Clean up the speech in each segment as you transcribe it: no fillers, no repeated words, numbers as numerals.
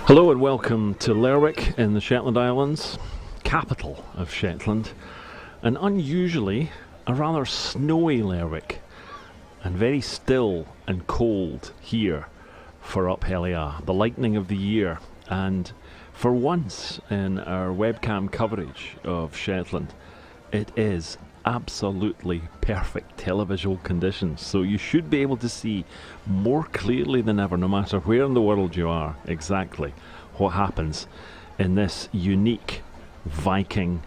Hello and welcome to Lerwick in the Shetland Islands, capital of Shetland, and unusually a rather snowy Lerwick, and very still and cold here for Up Helly Aa, the lightning of the year. And for once in our webcam coverage of Shetland, it is absolutely perfect televisual conditions, so you should be able to see more clearly than ever, no matter where in the world you are, exactly what happens in this unique Viking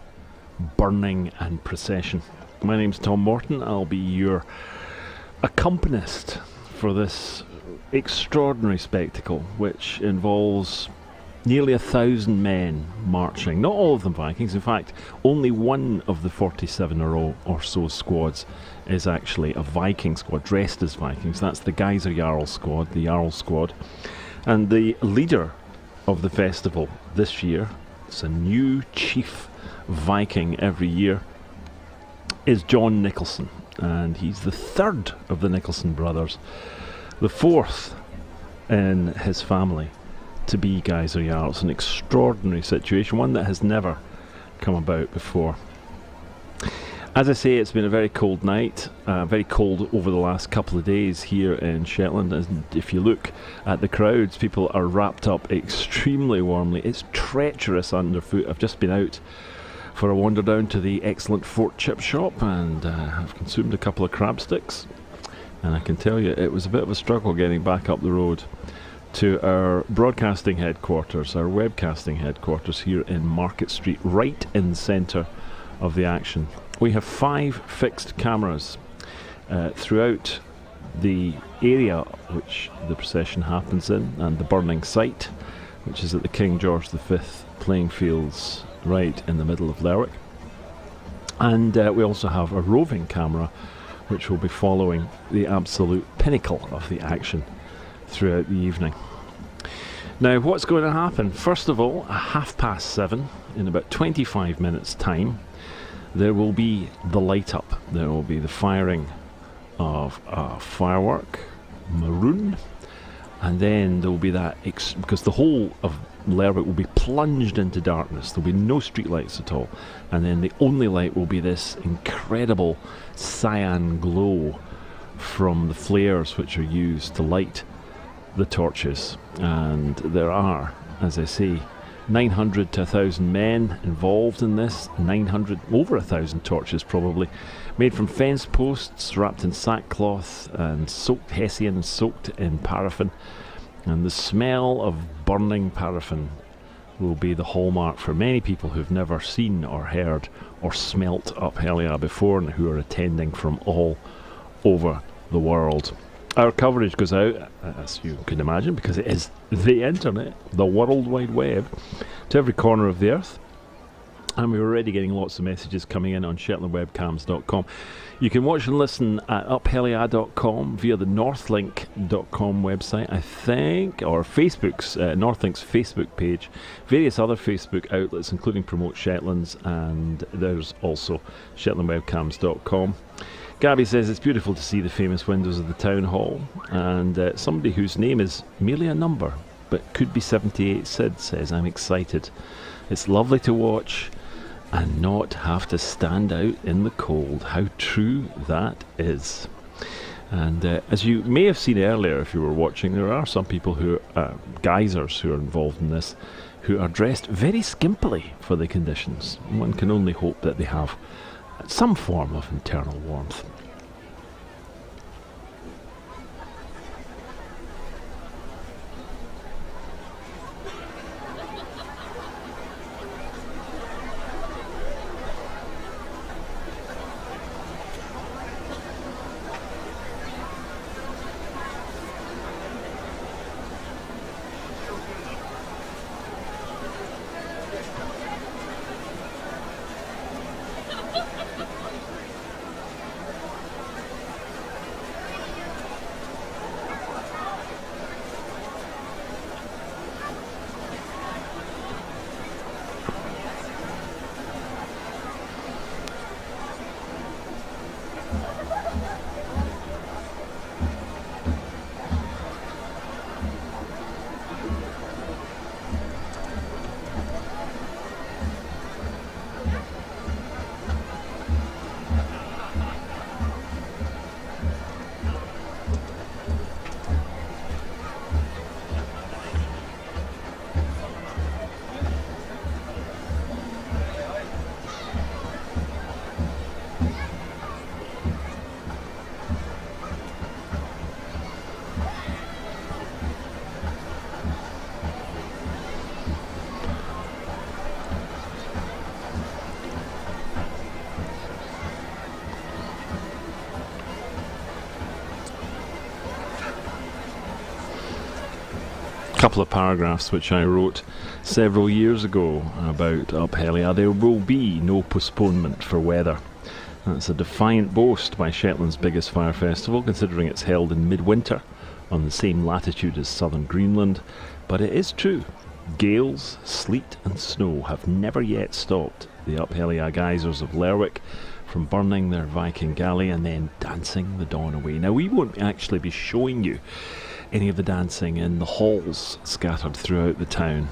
burning and procession. My name's Tom Morton. I'll be your accompanist for this extraordinary spectacle, which involves nearly 1,000 men marching. Not all of them Vikings. In fact, only one of the 47 or so squads is actually a Viking squad, dressed as Vikings. That's the Geyser Jarl squad, the Jarl squad. And the leader of the festival this year, it's a new chief Viking every year, is John Nicholson. And he's the third of the Nicholson brothers, the fourth in his family to be Geyser Jarl. It's an extraordinary situation, one that has never come about before. As I say, it's been a very cold night, very cold over the last couple of days here in Shetland, and if you look at the crowds, people are wrapped up extremely warmly. It's treacherous underfoot. I've just been out for a wander down to the excellent Fort Chip shop, and I've consumed a couple of crab sticks, and I can tell you it was a bit of a struggle getting back up the road to our broadcasting headquarters, our webcasting headquarters here in Market Street, right in the centre of the action. We have 5 fixed cameras throughout the area which the procession happens in, and the burning site, which is at the King George V playing fields right in the middle of Lerwick. And we also have a roving camera which will be following the absolute pinnacle of the action throughout the evening. Now, what's going to happen? First of all, at 7:30, in about 25 minutes time, there will be the light up. There will be the firing of a firework, maroon, and then there will be that, because the whole of Lerwick will be plunged into darkness. There will be no street lights at all, and then the only light will be this incredible cyan glow from the flares which are used to light the torches. And there are, as I say, 900 to 1,000 men involved in this. 900, over 1,000 torches probably, made from fence posts wrapped in sackcloth and soaked hessian, soaked in paraffin. And the smell of burning paraffin will be the hallmark for many people who've never seen or heard or smelt Up Helly Aa before, and who are attending from all over the world. Our coverage goes out, as you can imagine, because it is the internet, the World Wide Web, to every corner of the earth. And we're already getting lots of messages coming in on shetlandwebcams.com. You can watch and listen at uphellyaa.com via the northlink.com website, I think, or Facebook's, Northlink's Facebook page, various other Facebook outlets, including Promote Shetlands, and there's also shetlandwebcams.com. Gabby says it's beautiful to see the famous windows of the town hall, and somebody whose name is merely a number but could be 78 Sid says, I'm excited. It's lovely to watch and not have to stand out in the cold. How true that is. And as you may have seen earlier if you were watching, there are some people who are geysers who are involved in this, who are dressed very skimpily for the conditions. One can only hope that they have some form of internal warmth. couple of paragraphs which I wrote several years ago about Up Helly Aa. There will be no postponement for weather. That's a defiant boast by Shetland's biggest fire festival, considering it's held in midwinter on the same latitude as southern Greenland. But it is true. Gales, sleet and snow have never yet stopped the Up Helly Aa geysers of Lerwick from burning their Viking galley and then dancing the dawn away. Now, we won't actually be showing you any of the dancing in the halls scattered throughout the town,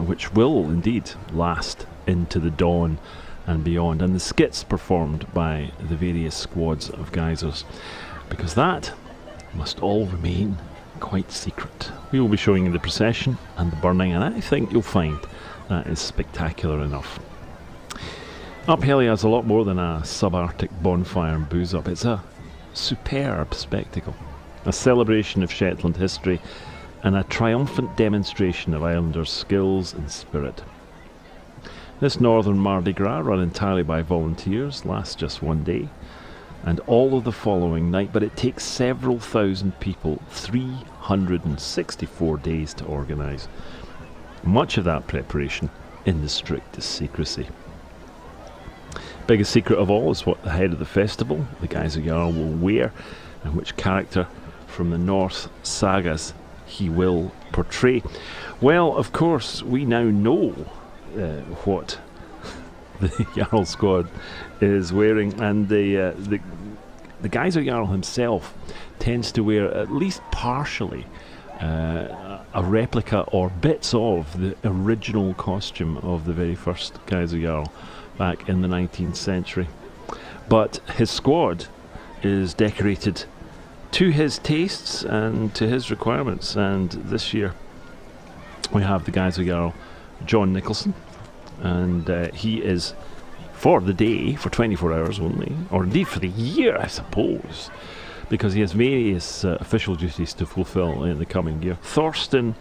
which will indeed last into the dawn and beyond, and the skits performed by the various squads of geysers, because that must all remain quite secret. We will be showing you the procession and the burning, and I think you'll find that is spectacular enough. Up Helly Aa is a lot more than a subarctic bonfire and booze up. It's a superb spectacle, a celebration of Shetland history and a triumphant demonstration of Islanders' skills and spirit. This northern Mardi Gras, run entirely by volunteers, lasts just one day and all of the following night, but it takes several thousand people 364 days to organise. Much of that preparation in the strictest secrecy. Biggest secret of all is what the head of the festival, the Geyser Jarl, will wear and which character from the Norse sagas he will portray. Well, of course, we now know what the Jarl squad is wearing, and the Geyser Jarl himself tends to wear at least partially a replica or bits of the original costume of the very first Geyser Jarl back in the 19th century. But his squad is decorated to his tastes and to his requirements, and this year we have the Geyser Jarl John Nicholson, and he is, for the day, for 24 hours only, or indeed for the year I suppose, because he has various official duties to fulfill in the coming year. Thorstein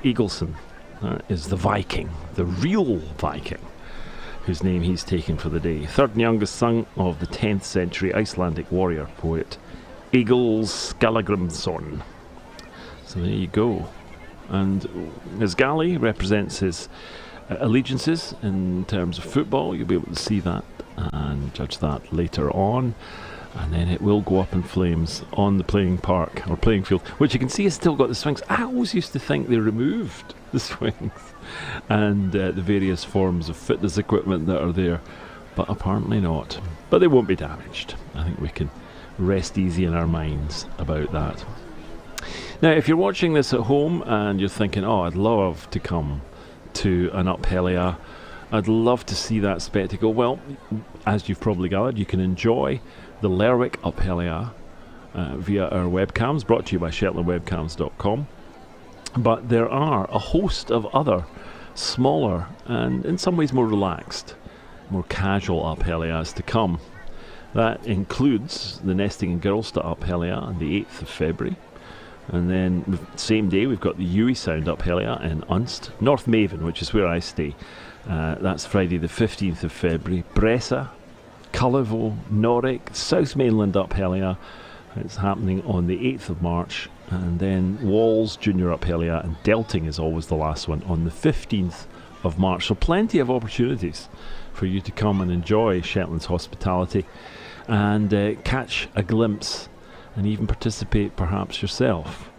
Egilson is the Viking, the real Viking, whose name he's taken for the day. Third and youngest son of the 10th century Icelandic warrior poet Egil Skallagrimsson. So there you go. And his galley represents his allegiances in terms of football. You'll be able to see that and judge that later on. And then it will go up in flames on the playing park, or playing field, which you can see has still got the swings. I always used to think they removed the swings and the various forms of fitness equipment that are there, but apparently not. But they won't be damaged. I think we can rest easy in our minds about that. Now, if you're watching this at home and you're thinking, oh, I'd love to come to an Up Helly Aa, I'd love to see that spectacle. Well, as you've probably gathered, you can enjoy the Lerwick Up Helly Aa via our webcams, brought to you by shetlandwebcams.com. But there are a host of other smaller and in some ways more relaxed, more casual Up Helly Aas to come. That includes the Nesting in Girlsta Up Helly Aa on the 8th of February. And then same day we've got the Ui Sound Up Helly Aa in Unst. North Maven, which is where I stay. That's Friday the 15th of February. Bressa, Cullevo, Norwich, South Mainland Up Helly Aa. It's happening on the 8th of March. And then Walls Junior Up Helly Aa, and Delting is always the last one on the 15th of March. So plenty of opportunities for you to come and enjoy Shetland's hospitality and catch a glimpse and even participate perhaps yourself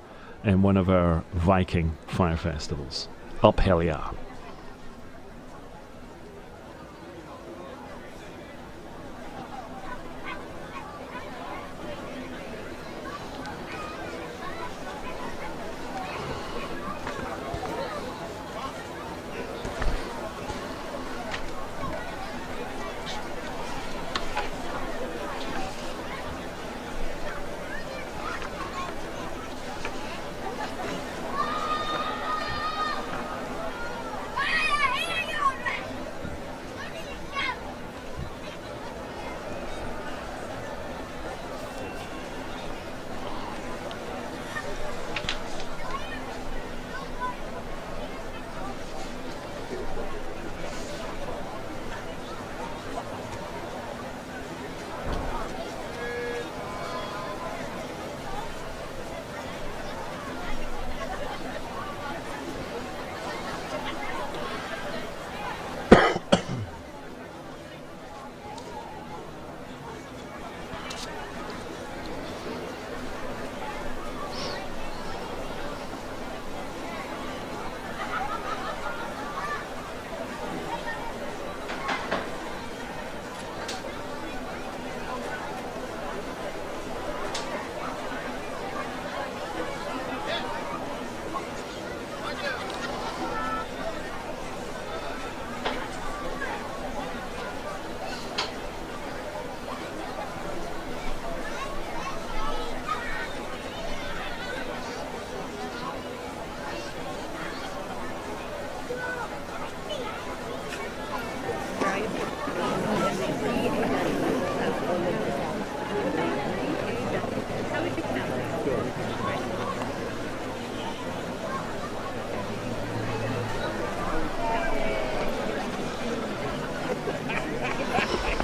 in one of our Viking fire festivals. Up Helly Aa.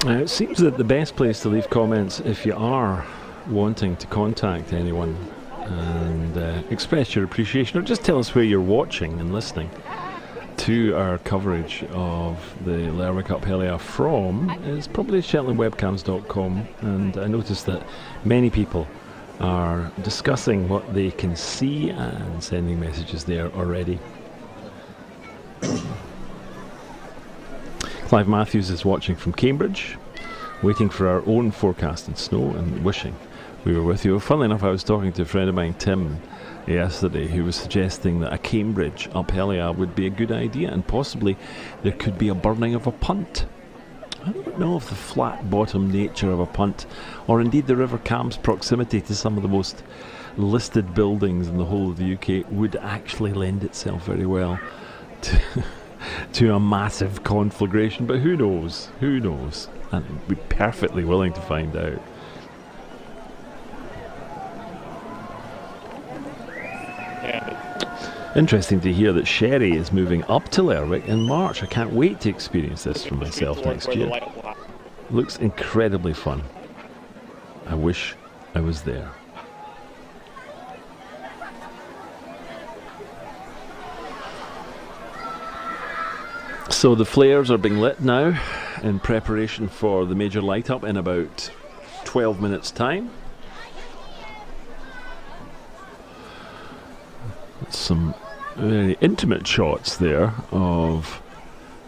It seems that the best place to leave comments if you are wanting to contact anyone and express your appreciation, or just tell us where you're watching and listening to our coverage of the Lerwick Up Helly Aa from, is probably shetlandwebcams.com. And I noticed that many people are discussing what they can see and sending messages there already. Clive Matthews is watching from Cambridge, waiting for our own forecasted snow and wishing we were with you. Funnily enough, I was talking to a friend of mine, Tim, yesterday, who was suggesting that a Cambridge Up Helly Aa would be a good idea, and possibly there could be a burning of a punt. I don't know if the flat bottom nature of a punt, or indeed the River Cam's proximity to some of the most listed buildings in the whole of the UK, would actually lend itself very well to a massive conflagration. But who knows? Who knows? And I'd be perfectly willing to find out. Interesting to hear that Sherry is moving up to Lerwick in March. I can't wait to experience this for myself next year. Looks incredibly fun. I wish I was there. So the flares are being lit now in preparation for the major light up in about 12 minutes time. Some very intimate shots there of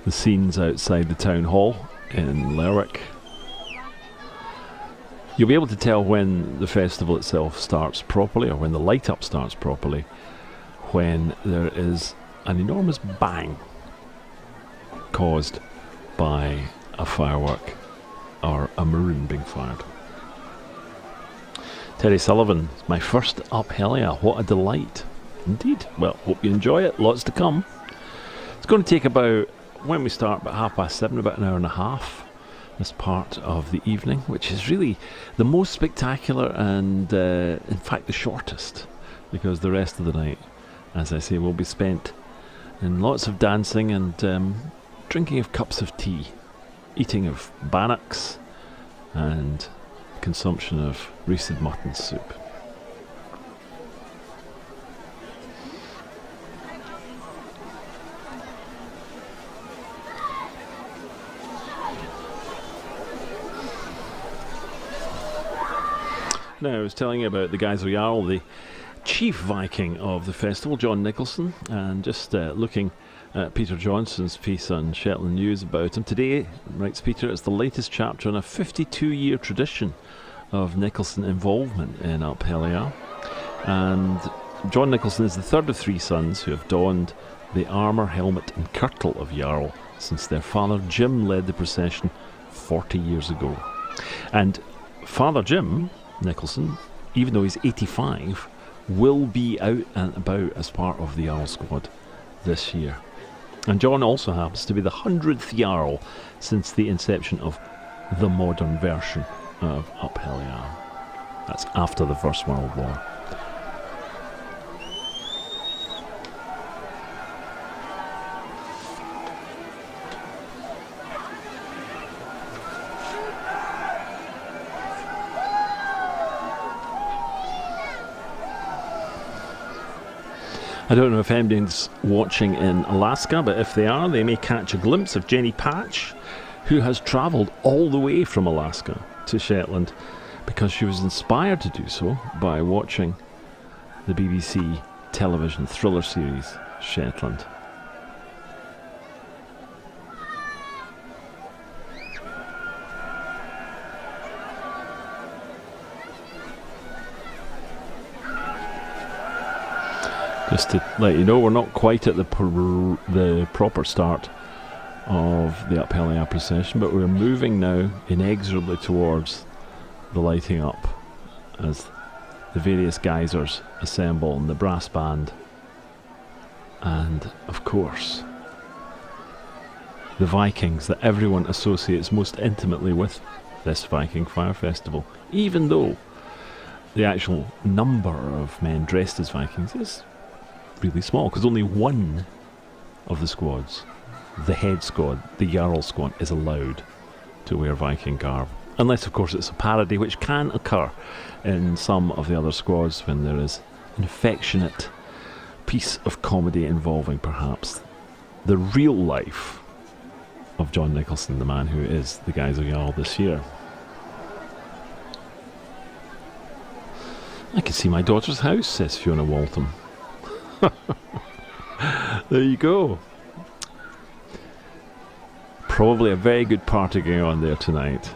the scenes outside the town hall in Lerwick. You'll be able to tell when the festival itself starts properly, or when the light up starts properly, when there is an enormous bang caused by a firework or a maroon being fired. Terry Sullivan, my first Up Helly Aa, what a delight. Indeed. Well, hope you enjoy it. Lots to come. It's going to take about, when we start, about 7:30, about an hour and a half, this part of the evening, which is really the most spectacular and, in fact, the shortest, because the rest of the night, as I say, will be spent in lots of dancing and drinking of cups of tea, eating of bannocks, and consumption of roasted mutton soup. Now, I was telling you about the Geyser Jarl, the chief Viking of the festival, John Nicholson, and just looking at Peter Johnson's piece on Shetland News about him. Today, writes Peter, it's the latest chapter in a 52-year tradition of Nicholson involvement in Up Helly Aa. And John Nicholson is the third of three sons who have donned the armour, helmet and kirtle of Jarl since their father Jim led the procession 40 years ago. And Father Jim Nicholson, even though he's 85, will be out and about as part of the Jarl squad this year. And John also happens to be the 100th Jarl since the inception of the modern version of Up Helly Aa. That's after the First World War. I don't know if anybody's watching in Alaska, but if they are, they may catch a glimpse of Jenny Patch, who has travelled all the way from Alaska to Shetland because she was inspired to do so by watching the BBC television thriller series Shetland. Just to let you know, we're not quite at the proper start of the Up Helly Aa procession, but we're moving now inexorably towards the lighting up as the various geysers assemble and the brass band, and of course the Vikings that everyone associates most intimately with this Viking Fire Festival, even though the actual number of men dressed as Vikings is really small, because only one of the squads, the head squad, the Jarl squad, is allowed to wear Viking garb. Unless, of course, it's a parody, which can occur in some of the other squads when there is an affectionate piece of comedy involving perhaps the real life of John Nicholson, the man who is the Geyser Jarl this year. I can see my daughter's house, says Fiona Waltham. There you go. Probably a very good party going on there tonight.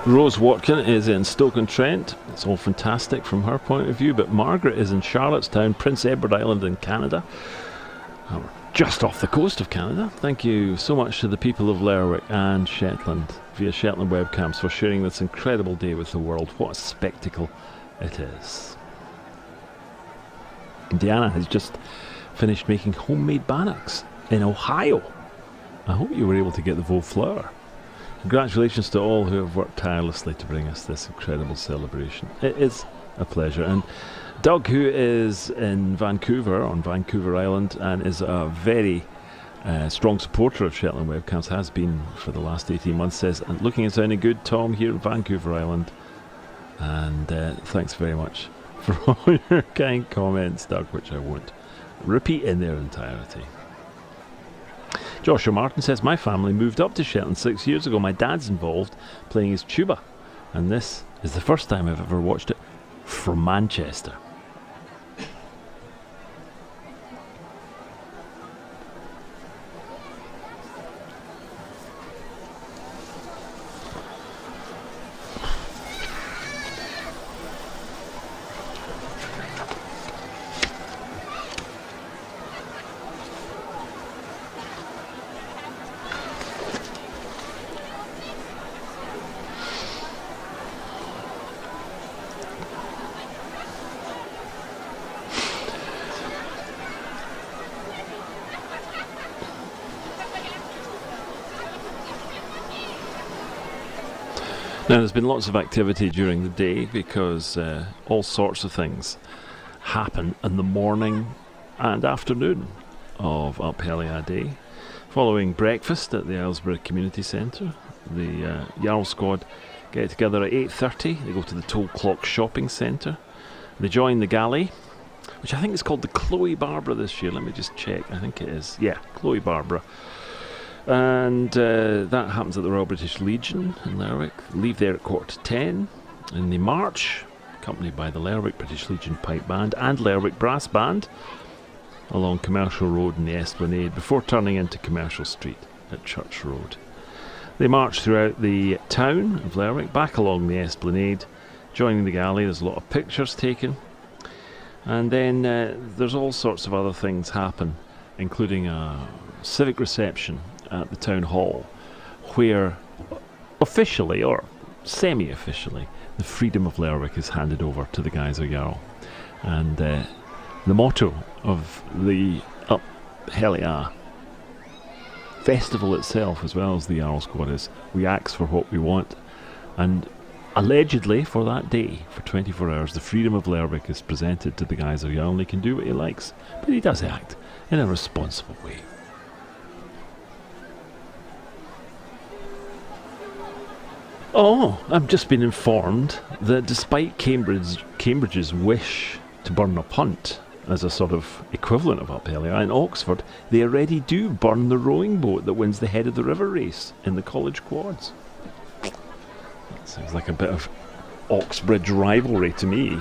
Rose Watkin is in Stoke-on-Trent. It's all fantastic from her point of view, but Margaret is in Charlottetown, Prince Edward Island in Canada. We're just off the coast of Canada. Thank you so much to the people of Lerwick and Shetland via Shetland Webcams for sharing this incredible day with the world. What a spectacle it is. Diana has just finished making homemade bannocks in Ohio. I hope you were able to get the veau flour. Congratulations to all who have worked tirelessly to bring us this incredible celebration. It is a pleasure. And Doug, who is in Vancouver, on Vancouver Island, and is a very strong supporter of Shetland Webcams, has been for the last 18 months, says, and looking and sounding good, Tom, here in Vancouver Island. And thanks very much for all your kind comments, Doug, which I won't repeat in their entirety. Joshua Martin says, my family moved up to Shetland 6 years ago. My dad's involved playing his tuba, and this is the first time I've ever watched it from Manchester. Now, there's been lots of activity during the day because all sorts of things happen in the morning and afternoon of Up Helly Aa Day. Following breakfast at the Aylesbury Community Centre, the Jarl squad get together at 8:30. They go to the Toll Clock Shopping Centre. They join the galley, which I think is called the Chloe Barbara this year. Let me just check. I think it is. Yeah, Chloe Barbara. And that happens at the Royal British Legion in Lerwick. Leave there at 10:15, and they march, accompanied by the Lerwick British Legion Pipe Band and Lerwick Brass Band, along Commercial Road in the Esplanade before turning into Commercial Street at Church Road. They march throughout the town of Lerwick, back along the Esplanade, joining the galley. There's a lot of pictures taken, and then there's all sorts of other things happen, including a civic reception at the town hall, where officially or semi-officially the freedom of Lerwick is handed over to the Geyser Jarl. And the motto of the Up Helly Aa festival itself, as well as the Jarl squad, is we ask for what we want. And allegedly for that day, for 24 hours, the freedom of Lerwick is presented to the Geyser Jarl, and he can do what he likes, but he does act in a responsible way. Oh, I've just been informed that despite Cambridge's wish to burn a punt as a sort of equivalent of Up Helly Aa in Oxford, they already do burn the rowing boat that wins the Head of the River race in the college quads. That sounds like a bit of Oxbridge rivalry to me.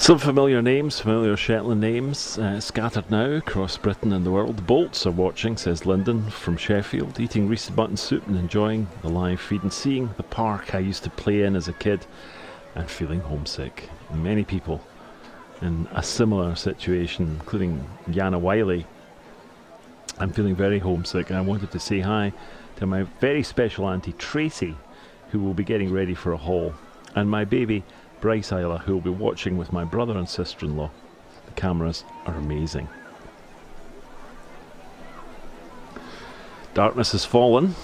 Some familiar names, familiar Shetland names, scattered now across Britain and the world. The Bolts are watching, says Lyndon from Sheffield, eating Reese's Button soup and enjoying the live feed and seeing the park I used to play in as a kid and feeling homesick. Many people in a similar situation, including Yana Wiley. I'm feeling very homesick and I wanted to say hi to my very special auntie Tracy, who will be getting ready for a haul, and my baby Bryce Isla, who will be watching with my brother and sister-in-law. The cameras are amazing. Darkness has fallen.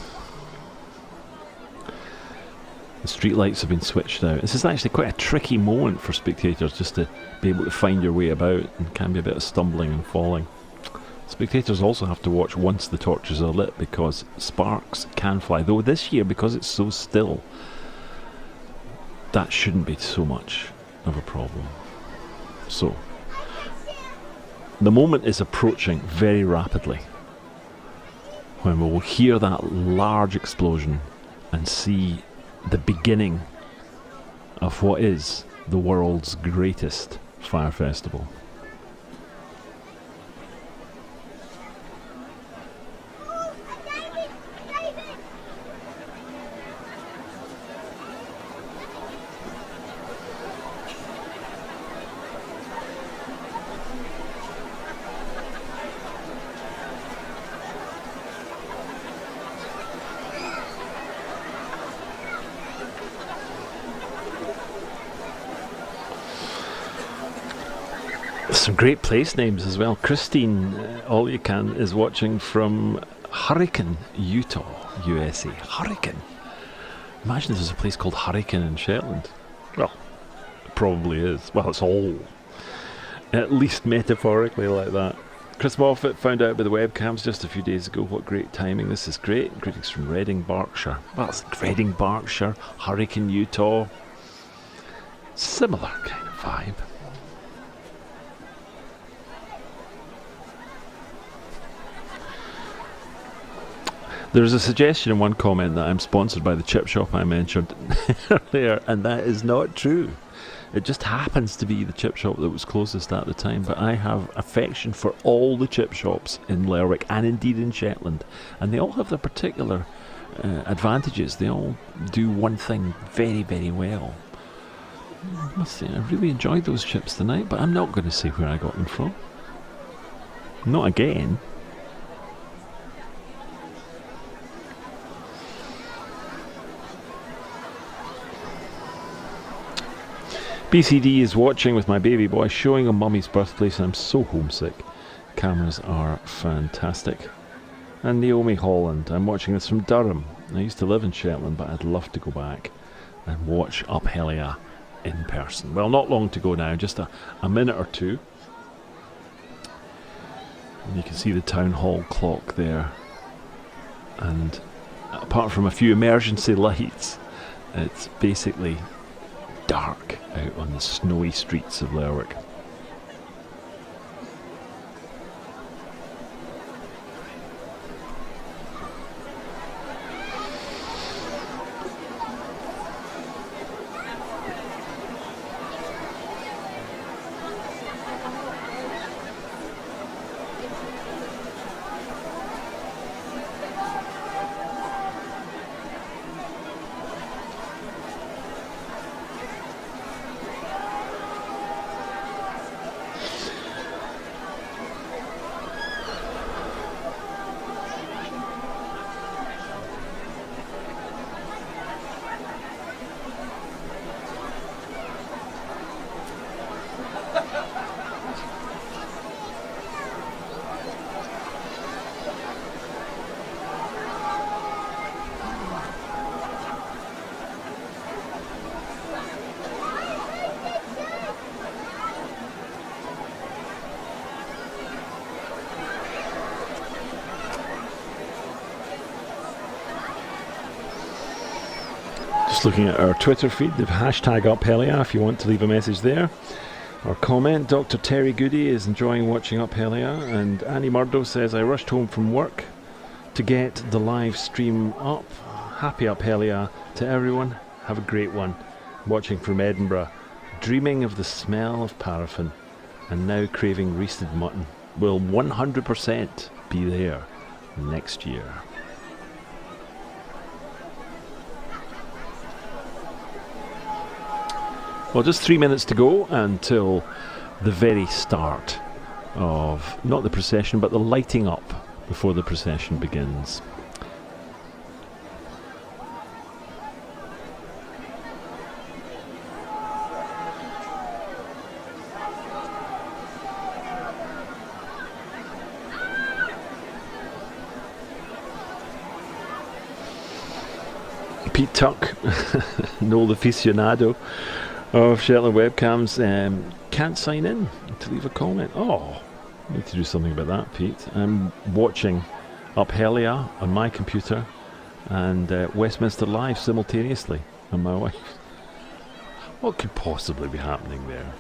The street lights have been switched out. This is actually quite a tricky moment for spectators, just to be able to find your way about, and can be a bit of stumbling and falling. Spectators also have to watch once the torches are lit because sparks can fly, though this year, because it's so still, that shouldn't be so much of a problem. So, the moment is approaching very rapidly when we will hear that large explosion and see the beginning of what is the world's greatest fire festival. Some great place names as well. Christine, all you can, is watching from Hurricane, Utah, USA. Hurricane. Imagine there's a place called Hurricane in Shetland. Well, it probably is. Well, it's all, at least metaphorically, like that. Chris Moffat found out about the webcams just a few days ago. What great timing. This is great. Greetings from Reading, Berkshire. Well, it's Reading, Berkshire, Hurricane, Utah. Similar kind of vibe. There's a suggestion in one comment that I'm sponsored by the chip shop I mentioned earlier, and that is not true. It just happens to be the chip shop that was closest at the time, but I have affection for all the chip shops in Lerwick and indeed in Shetland, and they all have their particular advantages. They all do one thing very, very well. I must say, I really enjoyed those chips tonight, but I'm not going to say where I got them from. Not again. BCD is watching with my baby boy, showing him mummy's birthplace, and I'm so homesick. Cameras are fantastic. And Naomi Holland, I'm watching this from Durham. I used to live in Shetland, but I'd love to go back and watch Up Helly Aa in person. Well, not long to go now, just a minute or two. And you can see the town hall clock there. And apart from a few emergency lights, it's basically dark out on the snowy streets of Lerwick. Looking at our Twitter feed, the hashtag Up Helly Aa if you want to leave a message there or comment. Dr. Terry Goody is enjoying watching Up Helly Aa, and Annie Murdo says, I rushed home from work to get the live stream up. Happy Up Helly Aa to everyone. Have a great one. Watching from Edinburgh. dreaming of the smell of paraffin and now craving roasted mutton will 100% be there next year. Well, just 3 minutes to go until the very start of, not the procession, but the lighting up before the procession begins. Pete Tuck, Noel aficionado of Shetland Webcams, can't sign in to leave a comment. Oh, I need to do something about that, Pete. I'm watching Up Helly Aa on my computer and Westminster Live simultaneously on my wife. What could possibly be happening there?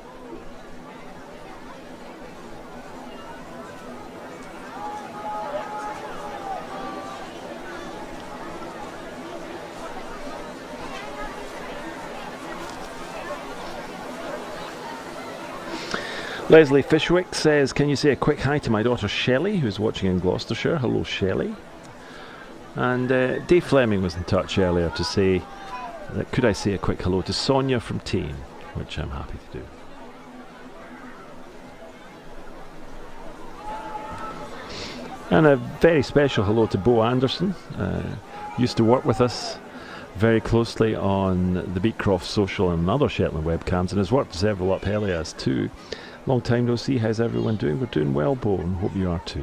Leslie Fishwick says, can you say a quick hi to my daughter Shelley, who's watching in Gloucestershire? Hello, Shelley. And Dave Fleming was in touch earlier to say, could I say a quick hello to Sonia from Tain, which I'm happy to do. And a very special hello to Bo Anderson, used to work with us very closely on the Beatcroft Social and other Shetland Webcams, and has worked several Up Helly Aas too. Long time no see. How's everyone doing? We're doing well, Bo, and hope you are too.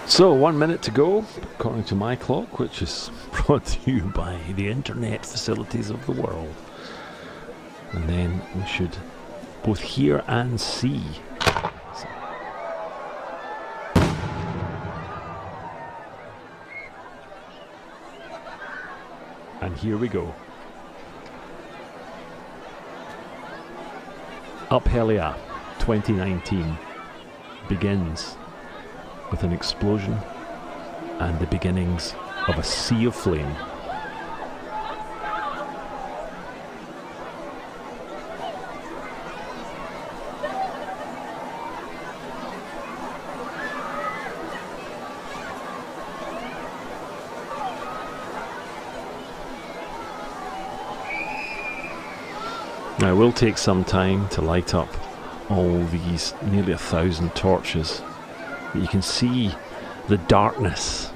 So 1 minute to go, according to my clock, which is brought to you by the internet facilities of the world. And then we should both hear and see. And here we go. Up Helly Aa 2019 begins with an explosion and the beginnings of a sea of flame. Now it will take some time to light up all these nearly 1,000 torches, but you can see the darkness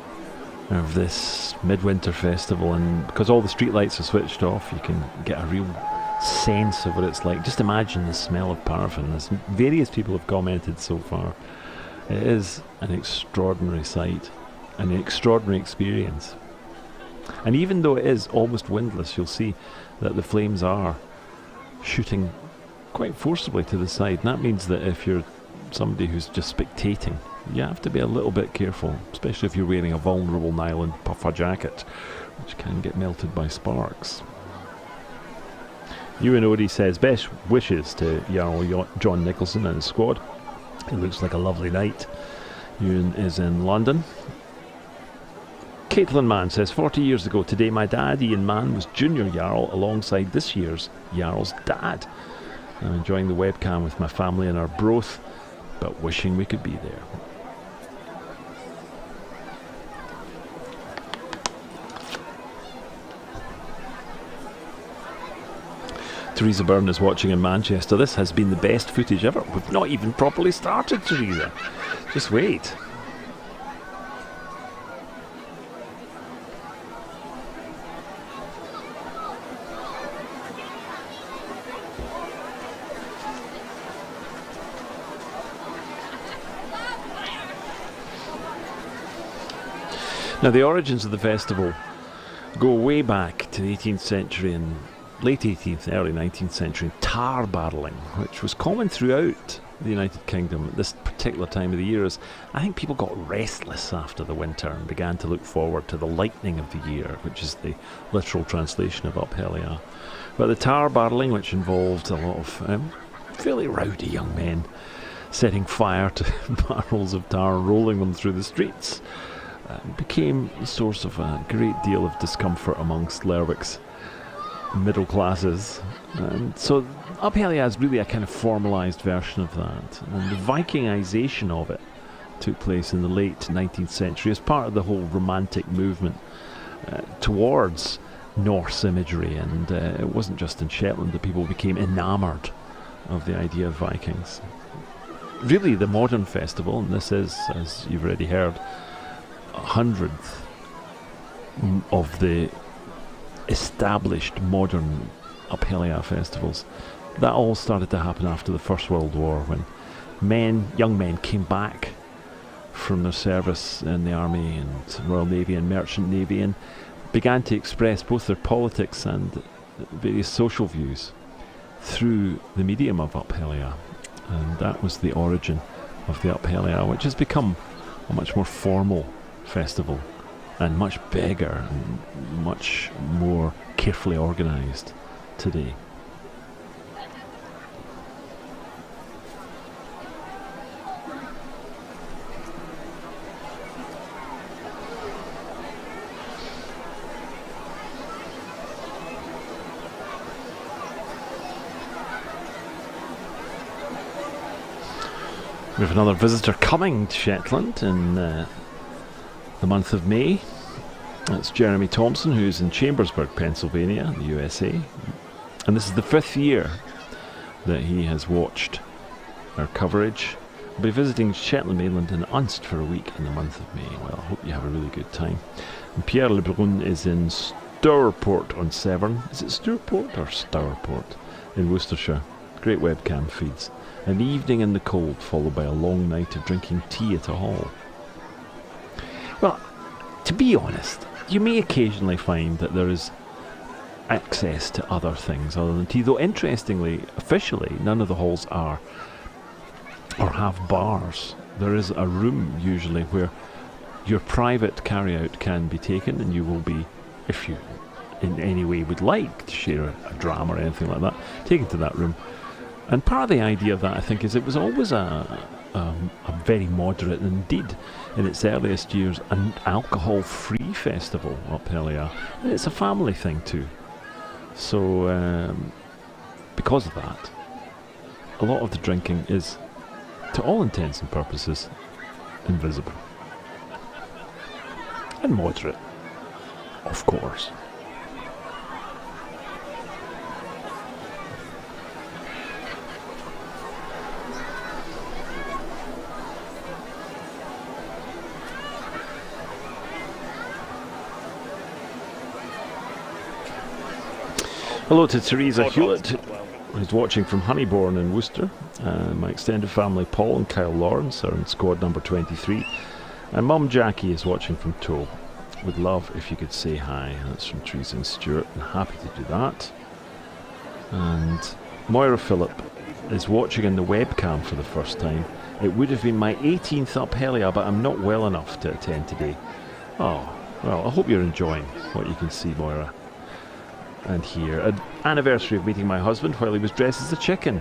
of this midwinter festival, and because all the street lights are switched off, you can get a real sense of what it's like. Just imagine the smell of paraffin, as various people have commented so far. It is an extraordinary sight, an extraordinary experience. And even though it is almost windless, you'll see that the flames are shooting quite forcibly to the side, and that means that if you're somebody who's just spectating, you have to be a little bit careful, especially if you're wearing a vulnerable nylon puffer jacket, which can get melted by sparks. Ewan Odie says, best wishes to Jarl John Nicholson and his squad. It looks like a lovely night. Ewan is in London. Caitlin Mann says, 40 years ago today, my dad, Ian Mann, was junior Jarl alongside this year's Jarl's dad. I'm enjoying the webcam with my family in our broth, but wishing we could be there. Teresa Byrne is watching in Manchester. This has been the best footage ever. We've not even properly started, Teresa. Just wait. Now, the origins of the festival go way back to the 18th century and late 18th, early 19th century, tar barreling, which was common throughout the United Kingdom at this particular time of the year, as I think people got restless after the winter and began to look forward to the lightning of the year, which is the literal translation of Up Helly Aa. But the tar barreling, which involved a lot of fairly rowdy young men setting fire to barrels of tar and rolling them through the streets became the source of a great deal of discomfort amongst Lerwick's middle classes. And so Up Helly Aa is really a kind of formalised version of that. And the Vikingization of it took place in the late 19th century as part of the whole romantic movement towards Norse imagery. And it wasn't just in Shetland that people became enamoured of the idea of Vikings. Really, the modern festival, and this is, as you've already heard, 100th of the established modern Up Helly Aa festivals. That all started to happen after the First World War, when young men came back from their service in the Army and Royal Navy and Merchant Navy and began to express both their politics and various social views through the medium of Up Helly Aa. And that was the origin of the Up Helly Aa, which has become a much more formal festival and much bigger and much more carefully organised today. We have another visitor coming to Shetland in the month of May. That's Jeremy Thompson, who's in Chambersburg, Pennsylvania, the USA. And this is the 5th year that he has watched our coverage. We'll be visiting Shetland mainland and Unst for a week in the month of May. Well, I hope you have a really good time. And Pierre Lebrun is in Stourport on Severn. Is it Stourport or Stourport? In Worcestershire. Great webcam feeds. An evening in the cold, followed by a long night of drinking tea at a hall. Well, to be honest, you may occasionally find that there is access to other things other than tea, though interestingly, officially, none of the halls are or have bars. There is a room usually where your private carry-out can be taken, and you will be, if you in any way would like to share a dram or anything like that, taken to that room. And part of the idea of that, I think, is it was always a very moderate, and indeed in its earliest years an alcohol-free festival, Up Helly Aa. And it's a family thing too. So because of that, a lot of the drinking is, to all intents and purposes, invisible. And moderate, of course. Hello to Teresa Hewlett, who's watching from Honeybourne in Worcester. My extended family, Paul and Kyle Lawrence, are in squad number 23. And Mum Jackie is watching from Toll. Would love if you could say hi. That's from Teresa and Stuart, and happy to do that. And Moira Phillip is watching in the webcam for the first time. It would have been my 18th Up Helly Aa, but I'm not well enough to attend today. Oh, well, I hope you're enjoying what you can see, Moira. And here, an anniversary of meeting my husband while he was dressed as a chicken.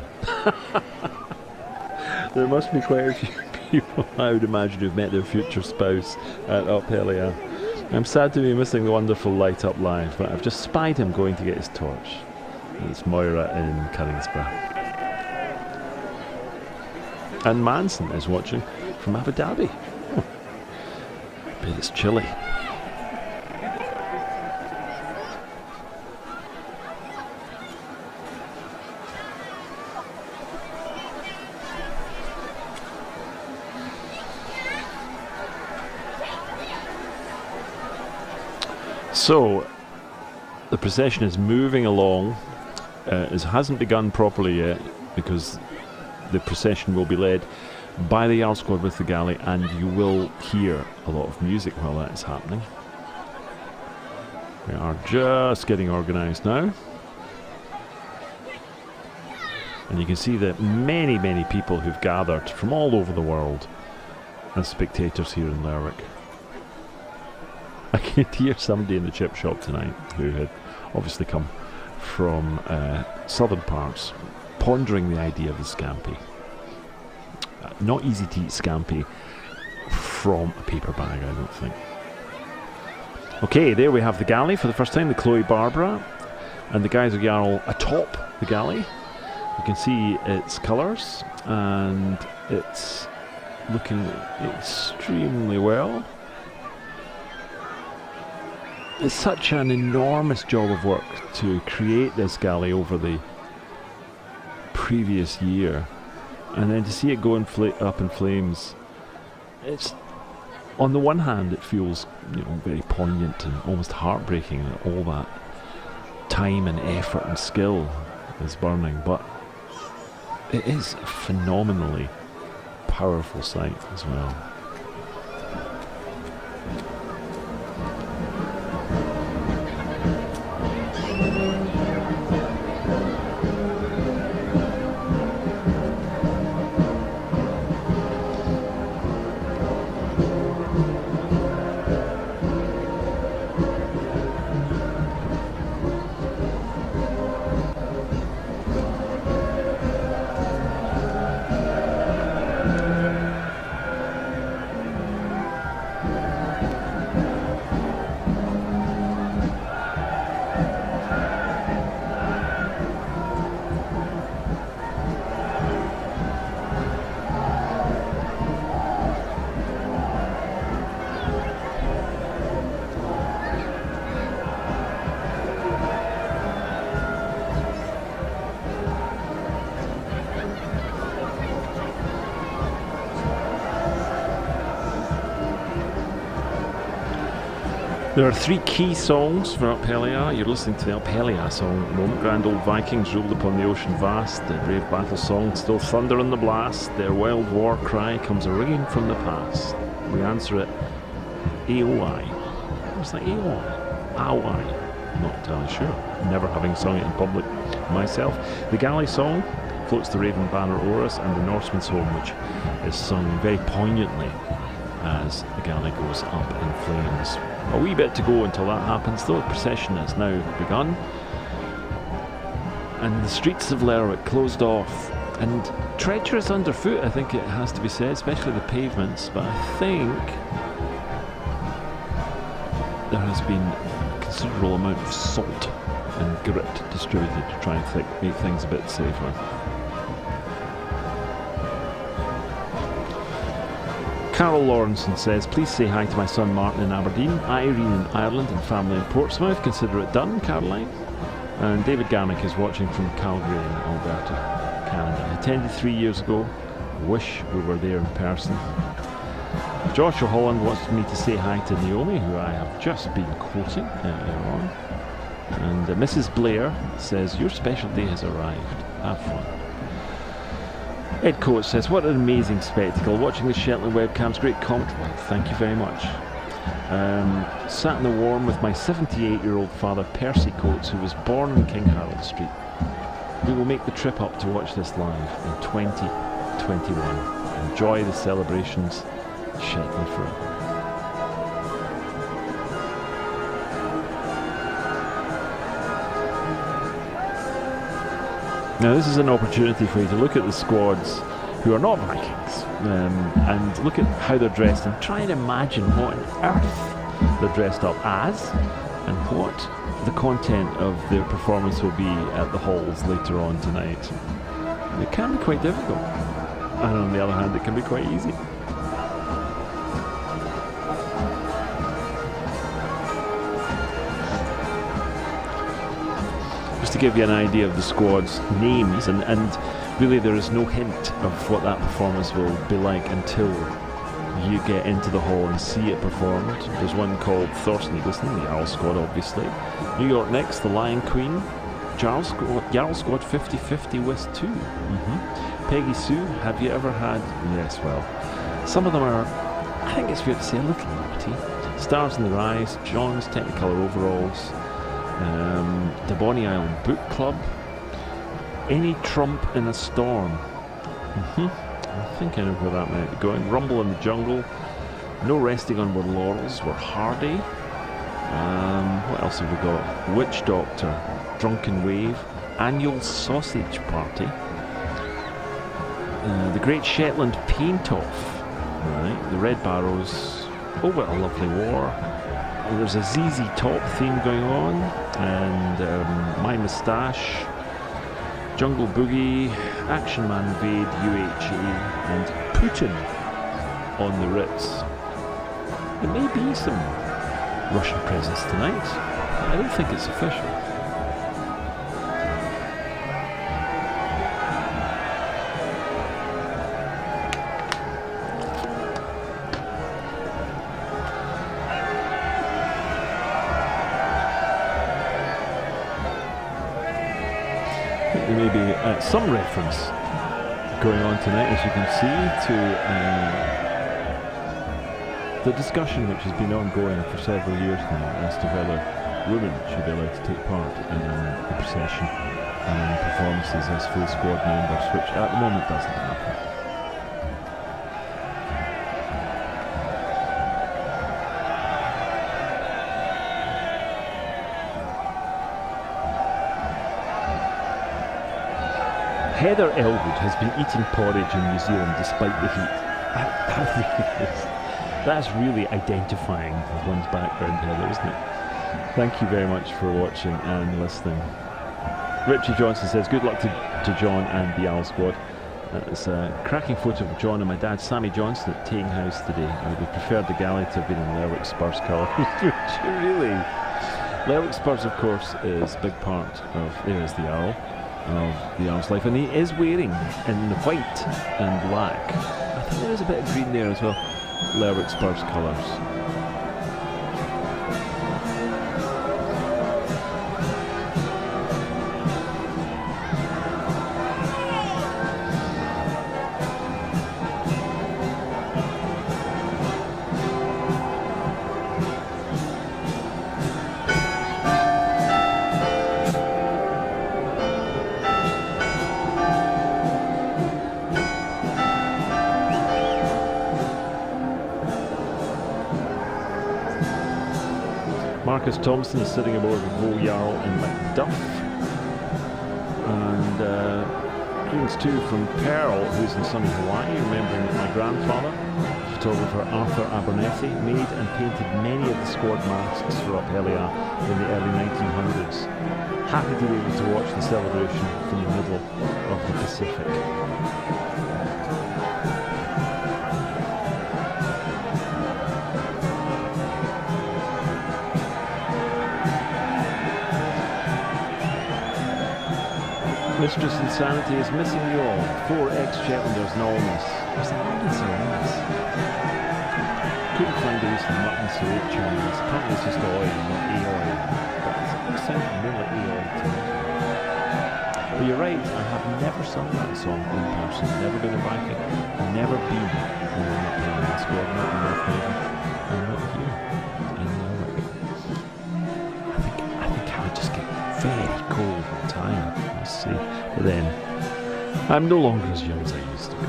There must be quite a few people, I would imagine, who've met their future spouse at Up Helly Aa. I'm sad to be missing the wonderful Light Up Live, but I've just spied him going to get his torch. And it's Moira in Cunningsborough. And Manson is watching from Abu Dhabi. Oh, I bet it's chilly. So, the procession is moving along. It hasn't begun properly yet, because the procession will be led by the Yard Squad with the galley, and you will hear a lot of music while that is happening. We are just getting organised now. And you can see that many, many people who've gathered from all over the world as spectators here in Lerwick. I could hear somebody in the chip shop tonight who had obviously come from southern parts pondering the idea of the scampi. Not easy to eat scampi from a paper bag, I don't think. Okay, there we have the galley for the first time, the Chloe Barbara, and the Geyser Jarl atop the galley. You can see its colours, and it's looking extremely well. It's such an enormous job of work to create this galley over the previous year, and then to see it go up in flames. It's, on the one hand, it feels, you know, very poignant and almost heartbreaking that all that time and effort and skill is burning, but it is a phenomenally powerful sight as well. There are three key songs for Up Helly Aa. You're listening to the Up Helly Aa song at the moment. Grand old Vikings ruled upon the ocean vast. The brave battle song, still thunder in the blast. Their wild war cry comes a ringing from the past. We answer it, AOI. What's that, AOI? AOI. Not entirely sure. Never having sung it in public myself. The galley song floats the raven banner o'er us, and the Norseman's home, which is sung very poignantly as the galley goes up in flames. A wee bit to go until that happens, though. The procession has now begun, and the streets of Lerwick closed off, and treacherous underfoot, I think it has to be said, especially the pavements, but I think there has been a considerable amount of salt and grit distributed to try and make things a bit safer. Carol Lawrenson says, please say hi to my son Martin in Aberdeen, Irene in Ireland, and family in Portsmouth. Consider it done, Caroline. And David Gammick is watching from Calgary in Alberta, Canada. I attended 3 years ago. Wish we were there in person. Joshua Holland wants me to say hi to Naomi, who I have just been quoting earlier on. And Mrs. Blair says, your special day has arrived. Have fun. Ed Coates says, what an amazing spectacle. Watching the Shetland Webcams, great comment. Well, thank you very much. Sat in the warm with my 78-year-old father, Percy Coates, who was born in King Harold Street. We will make the trip up to watch this live in 2021. Enjoy the celebrations. Shetland forever. Now this is an opportunity for you to look at the squads who are not Vikings and look at how they're dressed and try and imagine what on earth they're dressed up as and what the content of their performance will be at the halls later on tonight. It can be quite difficult, and on the other hand it can be quite easy. To give you an idea of the squad's names, and really there is no hint of what that performance will be like until you get into the hall and see it performed. There's one called Thorsten Eagleson, the Jarl Squad obviously. New York Next, the Lion Queen. Jarl Squad 50-50 with 2. Peggy Sue, have you ever had... Yes, well, some of them are, I think it's fair to say, a little naughty. Stars in Their Eyes, John's Technicolor Overalls, the Bonny Island Book Club, Any Trump in a Storm. I think I know where that might be going. Rumble in the Jungle, No Resting on Our Laurels, We're Hardy. What else have we got? Witch Doctor, Drunken Wave, annual sausage party. The Great Shetland Paint-Off. Right, the Red Barrows. Oh, what a lovely war. There's a ZZ Top theme going on, and My Moustache, Jungle Boogie, Action Man Invade, UHA, and Putin on the Ritz. There may be some Russian presence tonight. I don't think it's official. There may be some reference going on tonight, as you can see, to the discussion which has been ongoing for several years now as to whether women should be allowed to take part in the procession and performances as full squad members, which at the moment doesn't happen. Heather Elwood has been eating porridge in New Zealand despite the heat. That's really identifying with one's background, Heather, isn't it? Thank you very much for watching and listening. Richie Johnson says, good luck to John and the Al squad. It's a cracking photo of John and my dad, Sammy Johnson, at Taying House today. I would have preferred the galley to have been in Lerwick Spurs colours. Really? Lerwick Spurs, of course, is a big part of, there is the Al, of the Al's life, and he is wearing in the white and black. I think there is a bit of green there as well. Lerwick Spurs colours. Marcus Thompson is sitting aboard Vo Jarl in Macduff. And greetings too from Pearl, who's in sunny Hawaii, remembering that my grandfather, photographer Arthur Abernethy, made and painted many of the squad masks for Up Helly Aa in the early 1900s. Happy to be able to watch the celebration from the middle of the Pacific. Mistress Insanity is missing you all. 4 ex-Shetlanders in Alness. Was that Alness or Alness? Couldn't find a use for mutton, so ate Chinese. Apparently it's just oil, not aoil. But it sounds more like aoil to me. But you're right, I have never sung that song in person. Never been a backing. Never been in the Up Helly Aa squad, not in North Haven. And not here in Lerwick. I think I would just get very cold and tired. See, but then I'm no longer as young as I used to be.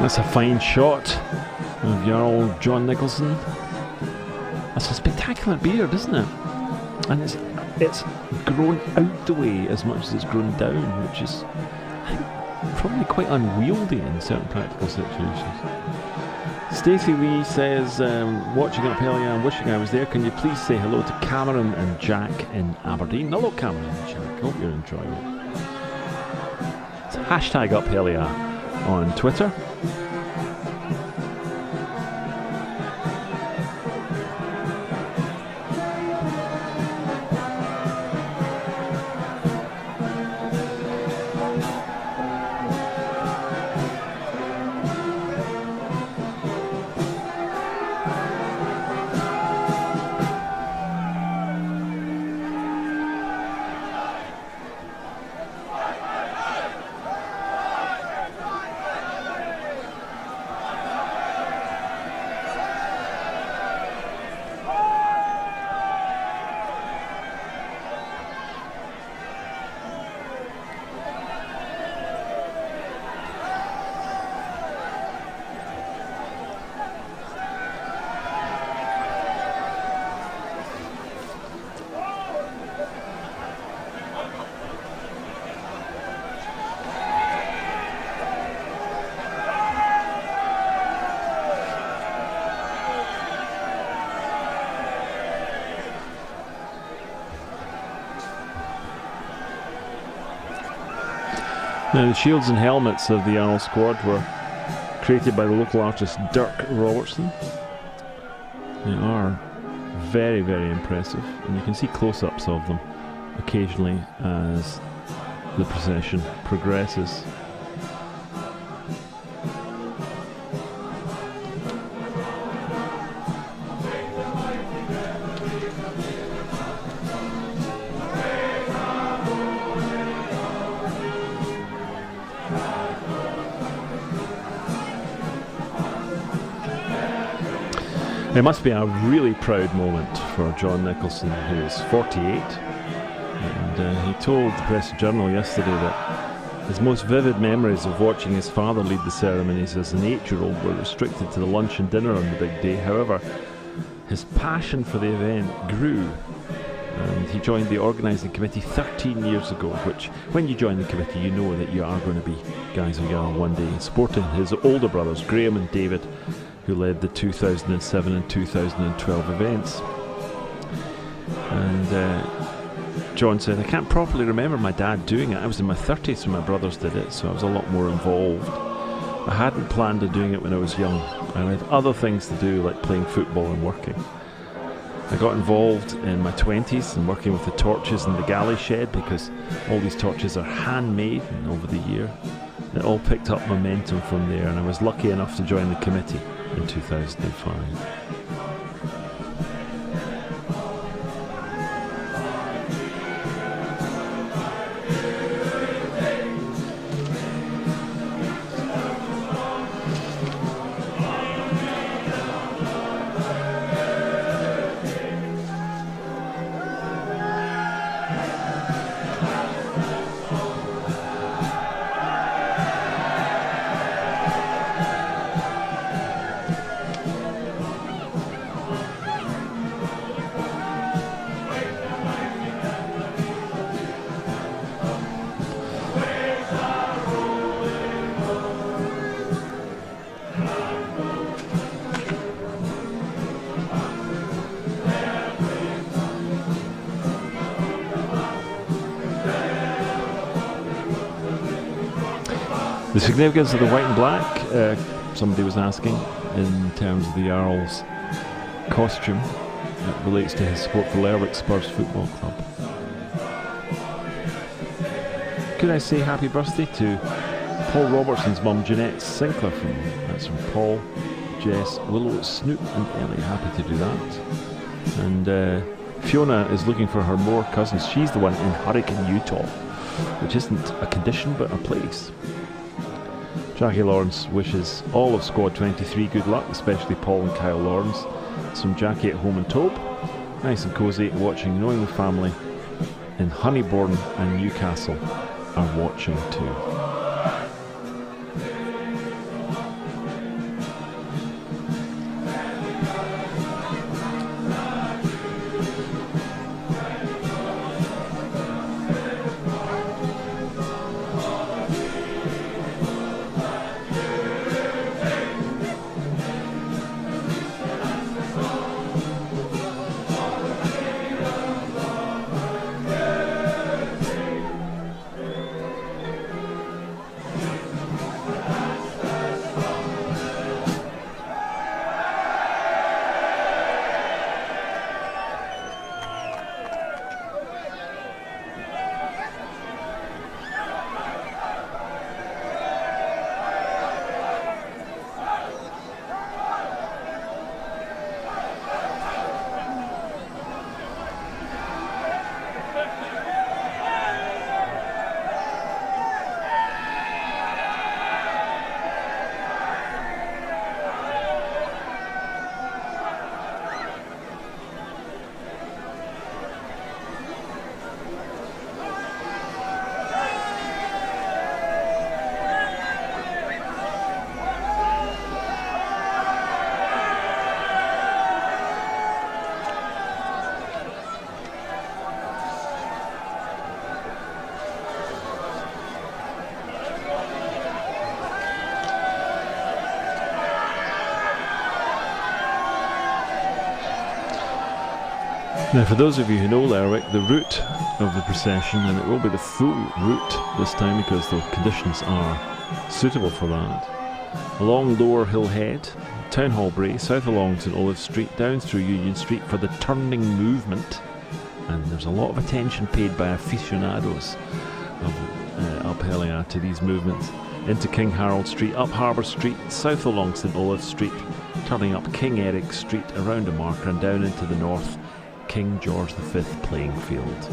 That's a fine shot of your old John Nicholson. That's a spectacular beard, isn't it? And it's grown out the way as much as it's grown down, which is, I think, probably quite unwieldy in certain practical situations. Stacey Lee says, watching Up Helly Aa and wishing I was there. Can you please say hello to Cameron and Jack in Aberdeen? Hello, Cameron and Jack. Hope you're enjoying it. It's hashtag Up Helly Aa on Twitter. Now, the shields and helmets of the Arnold squad were created by the local artist Dirk Robertson. They are very, very impressive, and you can see close-ups of them occasionally as the procession progresses. It must be a really proud moment for John Nicholson, who is 48, and he told the Press Journal yesterday that his most vivid memories of watching his father lead the ceremonies as an 8-year-old were restricted to the lunch and dinner on the big day. However, his passion for the event grew, and he joined the organising committee 13 years ago, which, when you join the committee, you know that you are going to be guys and girls one day, supporting his older brothers, Graham and David, who led the 2007 and 2012 events. And John said, I can't properly remember my dad doing it. I was in my 30s when my brothers did it, so I was a lot more involved. I hadn't planned on doing it when I was young. I had other things to do, like playing football and working. I got involved in my 20s and working with the torches in the galley shed, because all these torches are handmade, and over the year it all picked up momentum from there, and I was lucky enough to join the committee in 2005. The significance of the white and black, somebody was asking, in terms of the Jarl's costume. It relates to his support for Lerwick Spurs Football Club. Could I say happy birthday to Paul Robertson's mum, Jeanette Sinclair, that's from Paul, Jess, Willow, Snoop and Ellie. Happy to do that. And Fiona is looking for her more cousins. She's the one in Hurricane, Utah, which isn't a condition but a place. Jackie Lawrence wishes all of Squad 23 good luck, especially Paul and Kyle Lawrence. It's from Jackie at home in Tope. Nice and cosy, watching, knowing the family in Honeybourne and Newcastle are watching too. Now, for those of you who know Lerwick, the route of the procession, and it will be the full route this time because the conditions are suitable for that, along Lower Hill Head, Town Hall Brae, south along St Olave Street, down through Union Street for the turning movement, and there's a lot of attention paid by aficionados of Up Helly Aa to these movements, into King Harold Street, up Harbour Street, south along St Olave Street, turning up King Eric Street, around a marker and down into the north King George V playing field,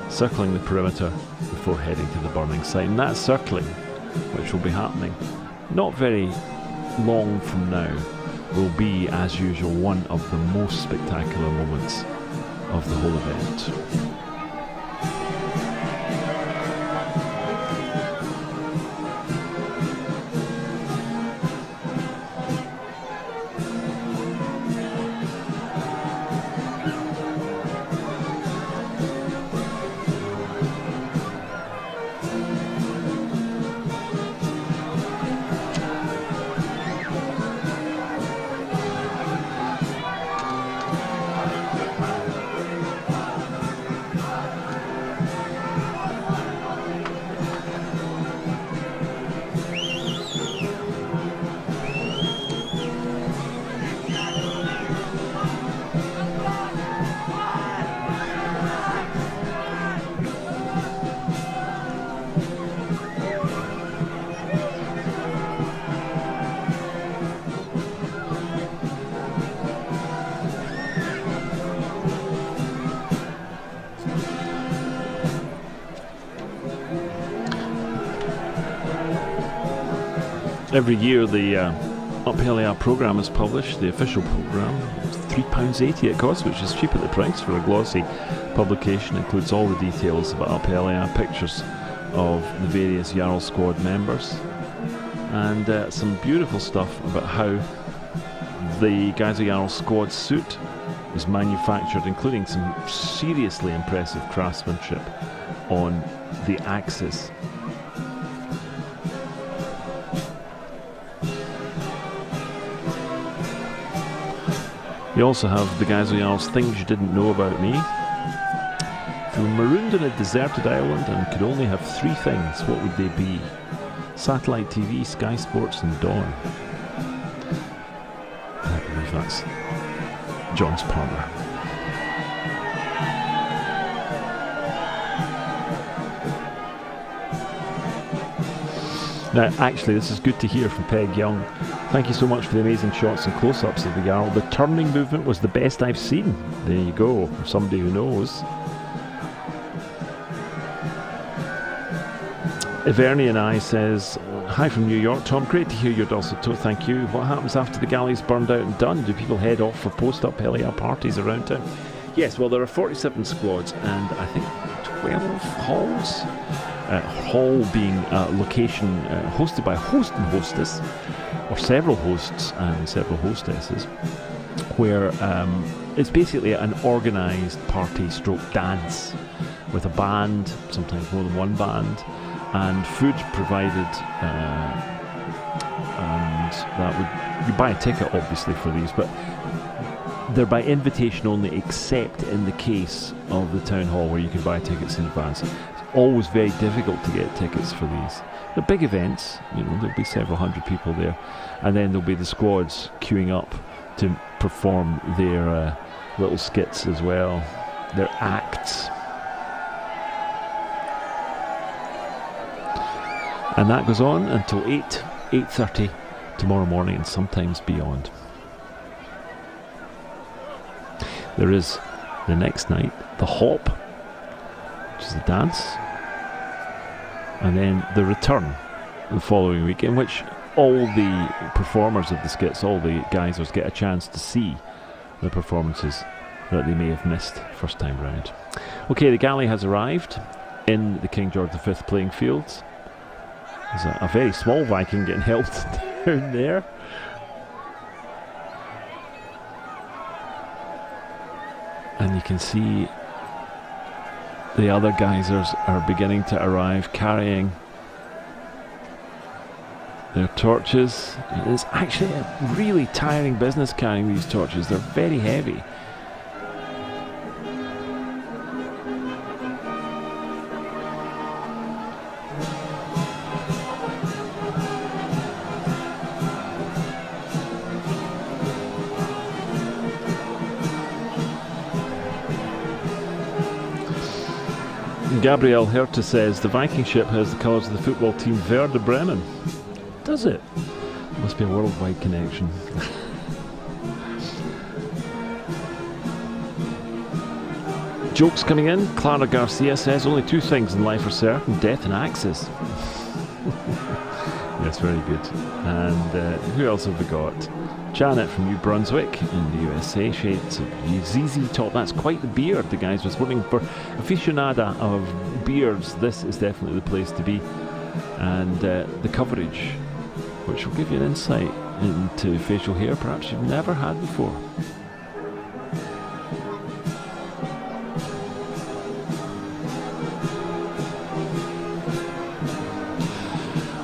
circling the perimeter before heading to the burning site. And that circling, which will be happening not very long from now, will be, as usual, one of the most spectacular moments of the whole event. Every year the Up Helly Aa programme is published, the official programme. It's £3.80 it costs, which is cheap at the price for a glossy publication. Includes all the details about Up Helly Aa, pictures of the various Jarl squad members, and some beautiful stuff about how the Guys of Jarl squad suit is manufactured, including some seriously impressive craftsmanship on the axis. We also have the Guys of Jarl's Things You Didn't Know About Me. If you were marooned on a deserted island and could only have three things, what would they be? Satellite TV, Sky Sports and Dawn. I believe that's John's partner. Now, actually, this is good to hear from Peg Young. Thank you so much for the amazing shots and close-ups of the Jarl. The turning movement was the best I've seen. There you go, for somebody who knows. Iverni and I says, hi from New York. Tom, great to hear your dulcet tone, thank you. What happens after the galley's burned out and done? Do people head off for post-Up Helly Aa parties around town? Yes, well, there are 47 squads and I think 12 halls. Hall being a location hosted by a host and hostess, or several hosts and several hostesses, where it's basically an organised party stroke dance with a band, sometimes more than one band, and food provided, and that would, you buy a ticket obviously for these, but they're by invitation only, except in the case of the town hall where you can buy tickets in advance. Always very difficult to get tickets for these. They're big events, you know, there'll be several hundred people there, and then there'll be the squads queuing up to perform their little skits as well, their acts. And that goes on until 8:30 tomorrow morning, and sometimes beyond. There is the next night, the hop, which is the dance, and then the return the following week, in which all the performers of the skits, all the geysers, get a chance to see the performances that they may have missed first time round. Okay, the galley has arrived in the King George V playing fields. There's a very small Viking getting held down there. And you can see the other geysers are beginning to arrive, carrying their torches. It's actually a really tiring business carrying these torches. They're very heavy. Gabrielle Herta says the Viking ship has the colours of the football team Werder Bremen. Does it? Must be a worldwide connection. Jokes coming in. Clara Garcia says only two things in life are certain: death and axes. Yes, very good. And who else have we got? Janet from New Brunswick in the USA. Shades of ZZ Top. That's quite the beard. The guys was looking for aficionada of beards. This is definitely the place to be. And the coverage, which will give you an insight into facial hair perhaps you've never had before.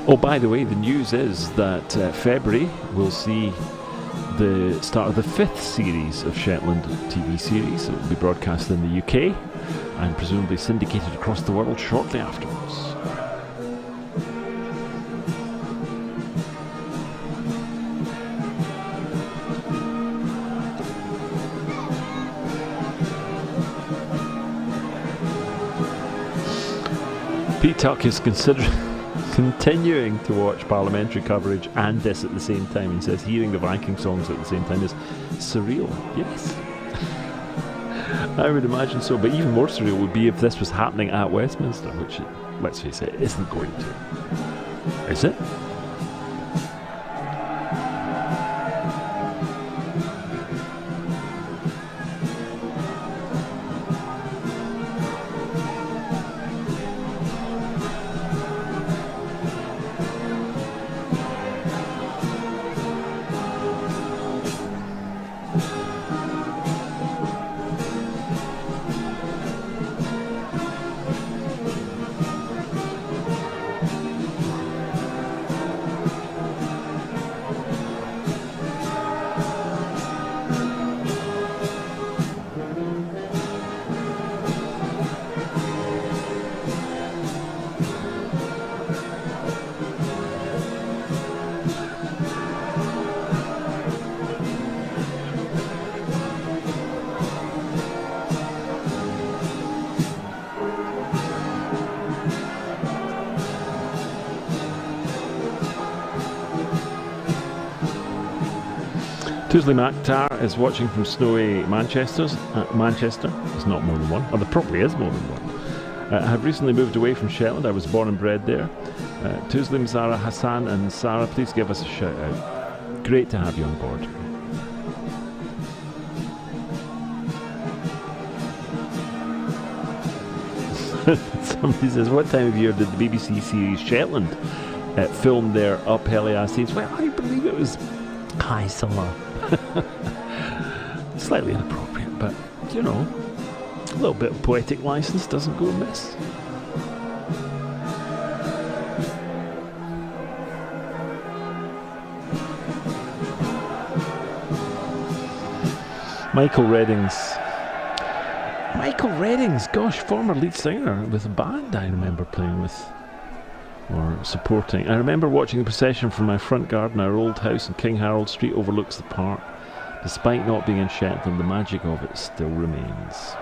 Oh, by the way, the news is that February will see the start of the 5th series of Shetland TV series. It will be broadcast in the UK and presumably syndicated across the world shortly afterwards. Pete Tuck is continuing to watch parliamentary coverage and this at the same time, and says hearing the Viking songs at the same time is surreal. Yes. I would imagine so, but even more surreal would be if this was happening at Westminster, which, let's face it, isn't going to. Is it? Tusley MacTar is watching from snowy Manchester. There's not more than one. Oh, there probably is more than one. I have recently moved away from Shetland. I was born and bred there. Tusley, Zara, Hassan and Sarah, please give us a shout out. Great to have you on board. Somebody says, what time of year did the BBC series Shetland film their Up Helly Aa scenes? Well, I believe it was high summer. Slightly inappropriate, but you know, a little bit of poetic license doesn't go amiss. Michael Reddings, gosh, former lead singer with a band I remember playing with or supporting. I remember watching the procession from my front garden. Our old house in King Harold Street overlooks the park. Despite not being in Shetland, the magic of it still remains.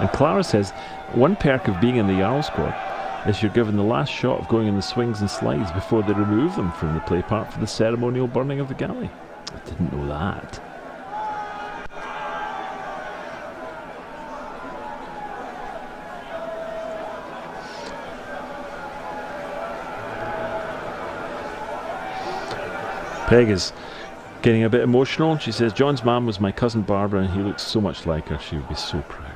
And Clara says, one perk of being in the Jarl squad is you're given the last shot of going in the swings and slides before they remove them from the play park for the ceremonial burning of the galley. I didn't know that. Peg is getting a bit emotional. She says, John's mum was my cousin Barbara and he looks so much like her. She would be so proud.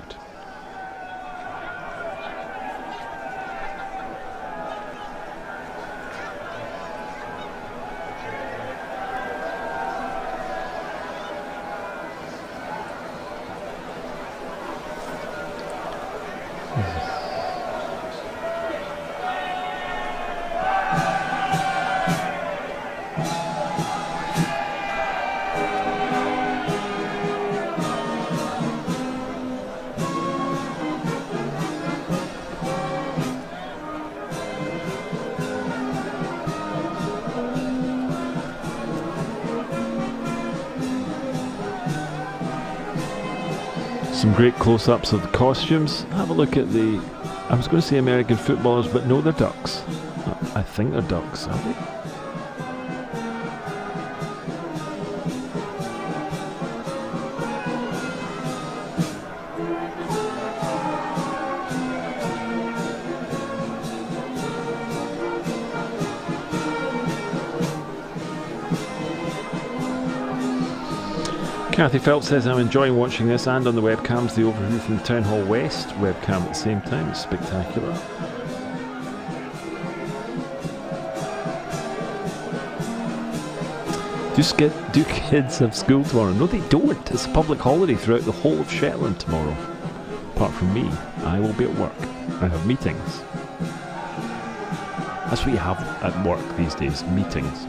great close-ups of the costumes. Have a look at the... I was going to say American footballers, but no, they're ducks. I think they're ducks, are they? Kathy Phelps says, I'm enjoying watching this and on the webcams, the overview from the Town Hall West webcam at the same time. It's spectacular. Do kids have school tomorrow? No, they don't. It's a public holiday throughout the whole of Shetland tomorrow. Apart from me, I will be at work. I have meetings. That's what you have at work these days, meetings.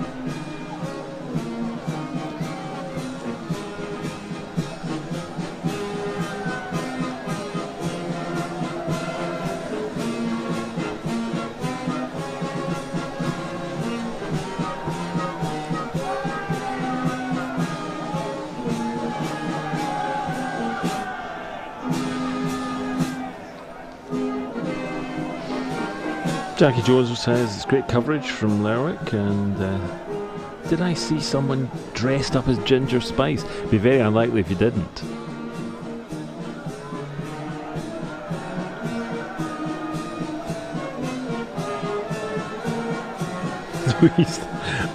Jackie Jones says it's great coverage from Lerwick, and did I see someone dressed up as Ginger Spice? It'd be very unlikely if you didn't.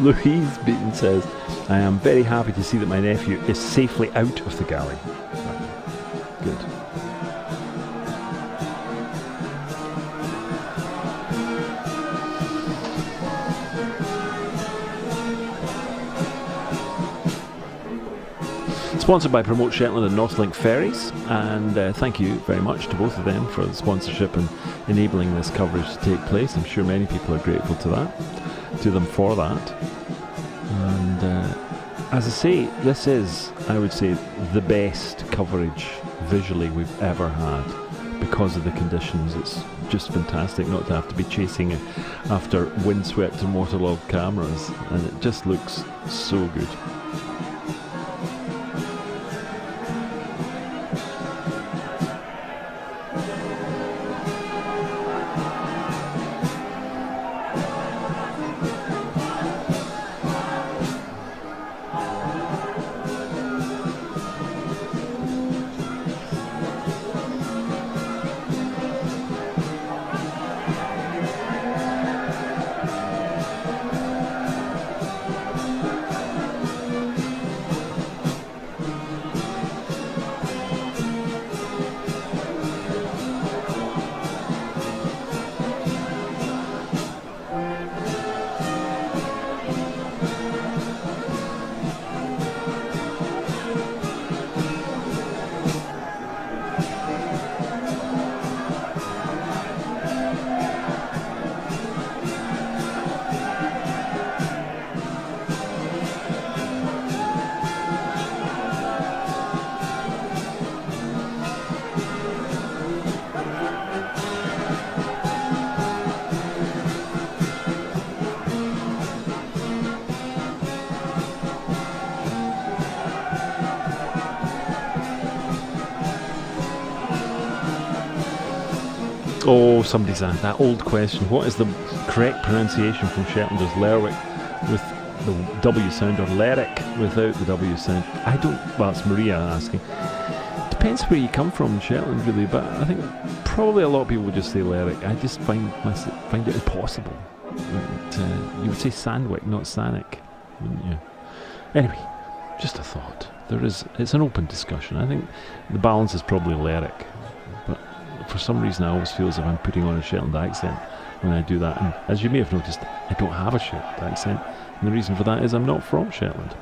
Louise Beaton says, I am very happy to see that my nephew is safely out of the galley. Good. Sponsored by Promote Shetland and Northlink Ferries, and thank you very much to both of them for the sponsorship and enabling this coverage to take place. I'm sure many people are grateful to them for that. And as I say, this is, I would say, the best coverage visually we've ever had because of the conditions. It's just fantastic not to have to be chasing after windswept and waterlogged cameras, and it just looks so good. Oh, somebody's asked that old question. What is the correct pronunciation from Shetlanders? Lerwick with the W sound or Lerwick without the W sound? I don't... Well, it's Maria asking. Depends where you come from in Shetland, really, but I think probably a lot of people would just say Lerwick. I just find it impossible. You would say Sandwick, not Sanic, wouldn't you? Anyway, just a thought. It's an open discussion. I think the balance is probably Lerwick. For some reason I always feel as if I'm putting on a Shetland accent when I do that, and as you may have noticed, I don't have a Shetland accent, and the reason for that is I'm not from Shetland.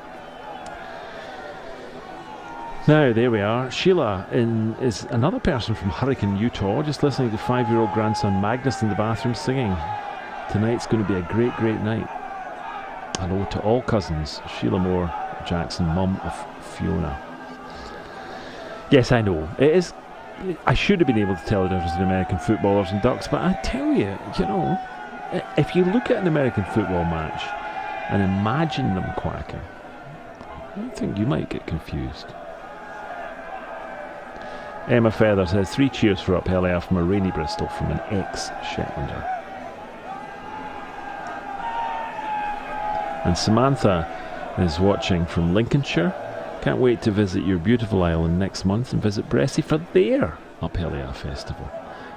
Now there we are. Sheila is another person from Hurricane, Utah, just listening to 5-year-old grandson Magnus in the bathroom singing. Tonight's going to be a great, great night. Hello to all cousins. Sheila Moore Jackson, mum of Fiona. Yes, I know, it is. I should have been able to tell the difference between American footballers and ducks, but I tell you, if you look at an American football match and imagine them quacking, I think you might get confused. Emma Feather says 3 cheers for Up Helly Aa from a rainy Bristol from an ex-Shetlander. And Samantha is watching from Lincolnshire. Can't wait to visit your beautiful island next month and visit Bressie for their Up Helly Aa festival.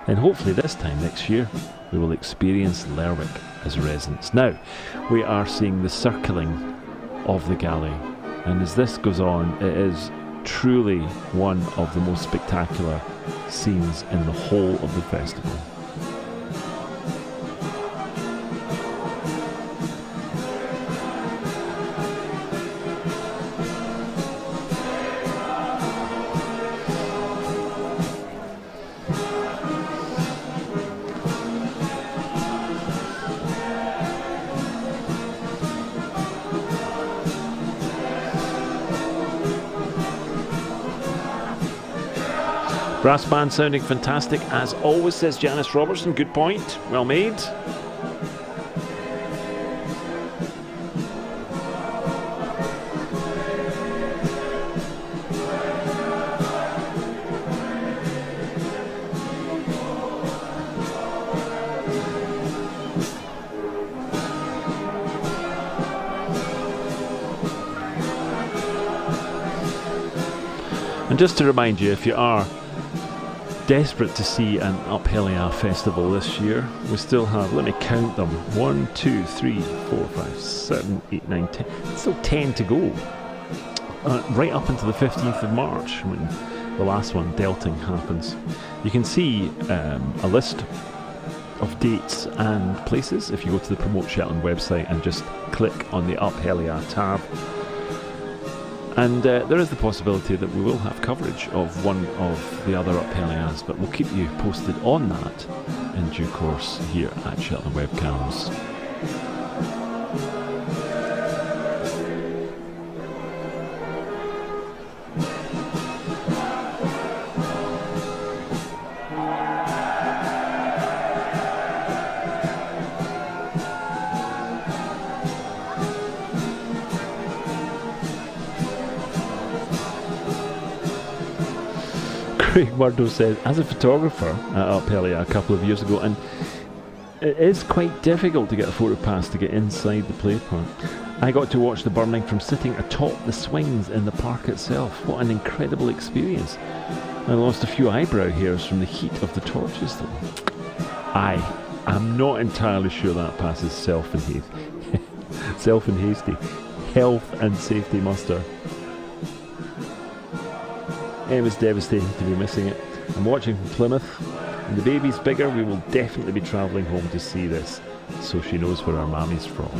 And hopefully this time next year we will experience Lerwick as residents. Now we are seeing the circling of the galley, and as this goes on, it is truly one of the most spectacular scenes in the whole of the festival. Brass band sounding fantastic as always, says Janice Robertson. Good point, well made. And just to remind you, if you are desperate to see an Up Helly Aa festival this year, we still have, let me count them, 1, 2, 3, 4, 5, 7, 8, 9, 10, still 10 to go, right up until the 15th of March when the last one, Delting, happens. You can see a list of dates and places if you go to the Promote Shetland website and just click on the Up Helly Aa tab. And there is the possibility that we will have coverage of one of the other Up Helly Aas, but we'll keep you posted on that in due course here at Shetland Webcams. Craig Murdo says, as a photographer at Up Helly Aa a couple of years ago, and it is quite difficult to get a photo pass to get inside the play park. I got to watch the burning from sitting atop the swings in the park itself. What an incredible experience. I lost a few eyebrow hairs from the heat of the torches though. I'm not entirely sure that passes self and hasty health and safety muster. Emma's devastating to be missing it. I'm watching from Plymouth. When the baby's bigger, we will definitely be travelling home to see this, so she knows where our mammy's from.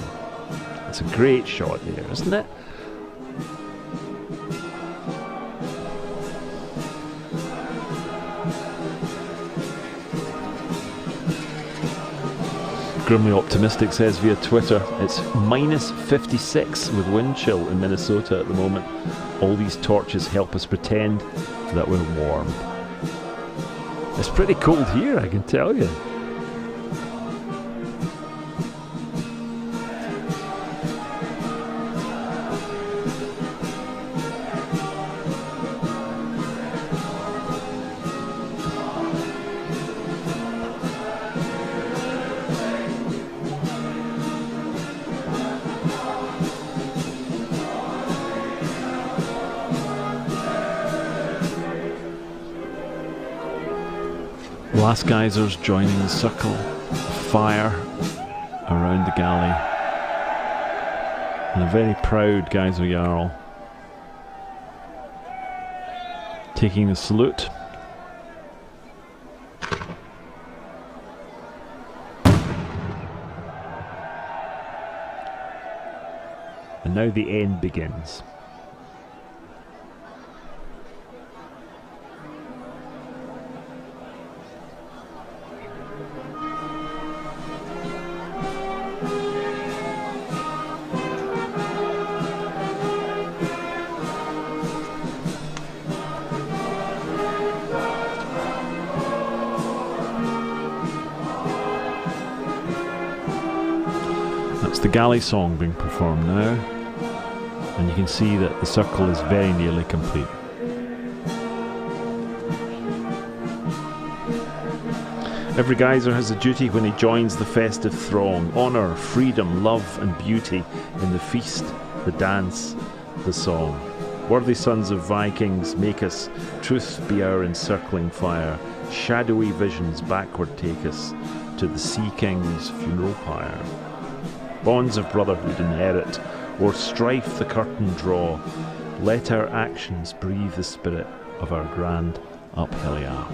It's a great shot there, isn't it? Grimly Optimistic says via Twitter, it's minus 56 with wind chill in Minnesota at the moment. All these torches help us pretend that we're warm. It's pretty cold here, I can tell you. Last geysers joining the circle of fire around the galley, and a very proud geyser Jarl taking the salute. And now the end begins. The galley song being performed now, and you can see that the circle is very nearly complete. Every geyser has a duty when he joins the festive throng. Honour, freedom, love and beauty in the feast, the dance, the song. Worthy sons of Vikings, make us, truth be our encircling fire. Shadowy visions backward take us to the Sea King's funeral pyre. Bonds of brotherhood inherit, o'er strife the curtain draw. Let our actions breathe the spirit of our grand Up Helly Aa.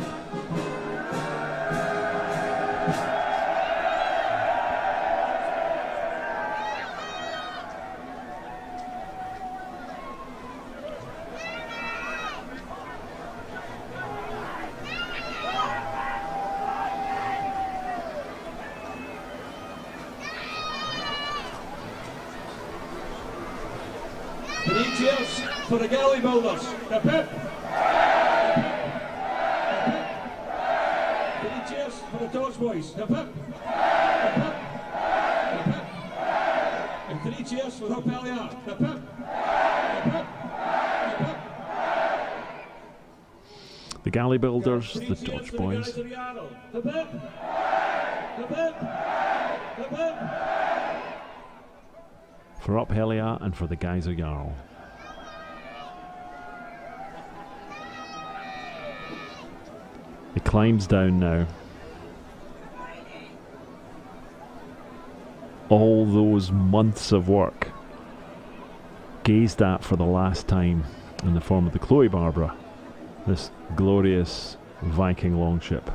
Three cheers for the galley builders. Hip hip. Three cheers for the Torch Boys. Hip hip. Hip hip. Hip hip. And three cheers for Up Helly Aa. Hip hip. Hip hip. Hip hip. The Galley Builders, the Torch Boys. Hip hip. Hip hip. Hip hip. For Up Helly Aa and for the Geyser Jarl. He climbs down now. All those months of work gazed at for the last time in the form of the Chloe Barbara, this glorious Viking longship.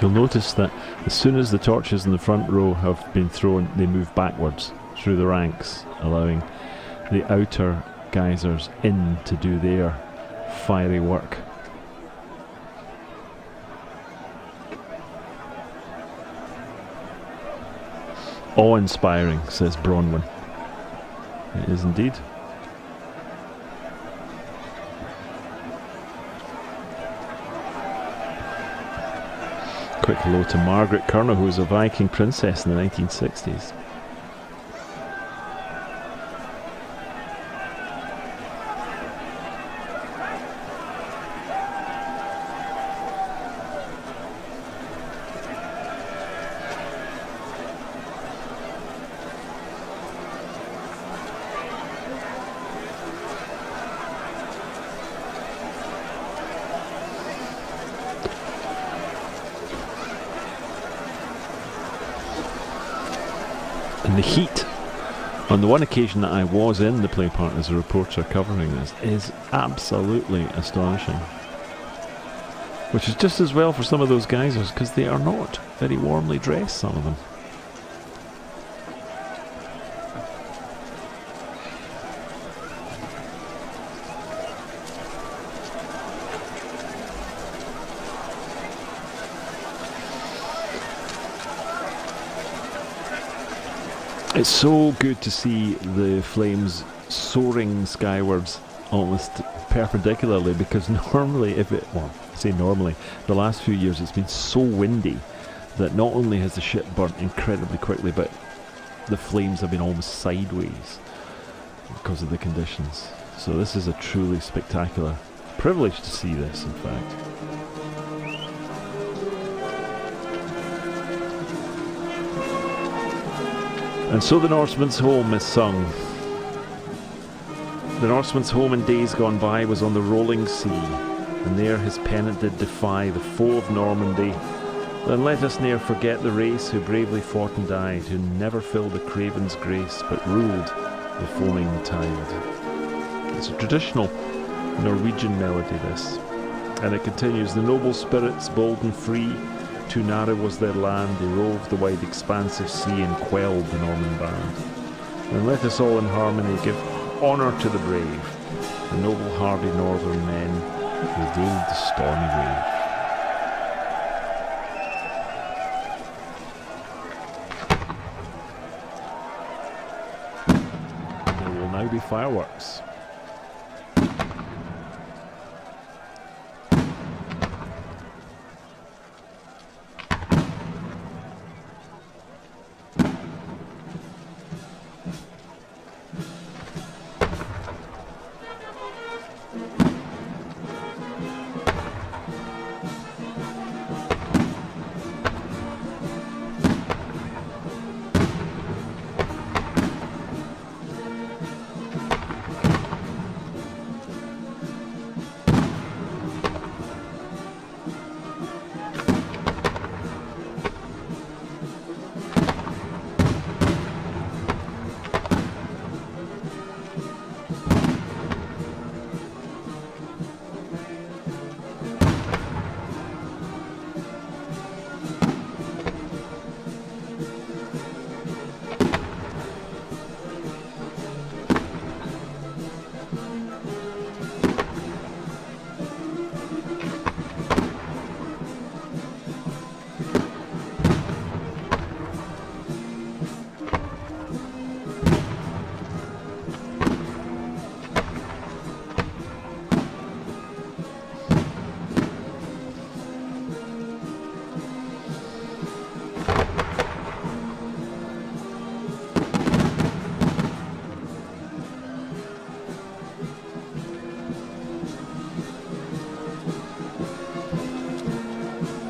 You'll notice that as soon as the torches in the front row have been thrown, they move backwards through the ranks, allowing the outer geysers in to do their fiery work. Awe-inspiring, says Bronwyn. It is indeed. Quick hello to Margaret Kerner, who was a Viking princess in the 1960s. And the heat, on the one occasion that I was in the play part as a reporter covering this, is absolutely astonishing. Which is just as well for some of those geysers, because they are not very warmly dressed, some of them. It's so good to see the flames soaring skywards almost perpendicularly, because normally the last few years it's been so windy that not only has the ship burnt incredibly quickly, but the flames have been almost sideways because of the conditions. So this is a truly spectacular privilege to see this, in fact. And so the Norseman's home is sung. The Norseman's home in days gone by was on the rolling sea, and there his pennant did defy the foe of Normandy. Then let us ne'er forget the race who bravely fought and died, who never filled a craven's grace, but ruled the foaming tide. It's a traditional Norwegian melody, this. And it continues, the noble spirits, bold and free, too narrow was their land, they roved the wide expanse of sea and quelled the Norman band. And let us all in harmony give honour to the brave, the noble hardy northern men who ruled the stormy wave. There will now be fireworks.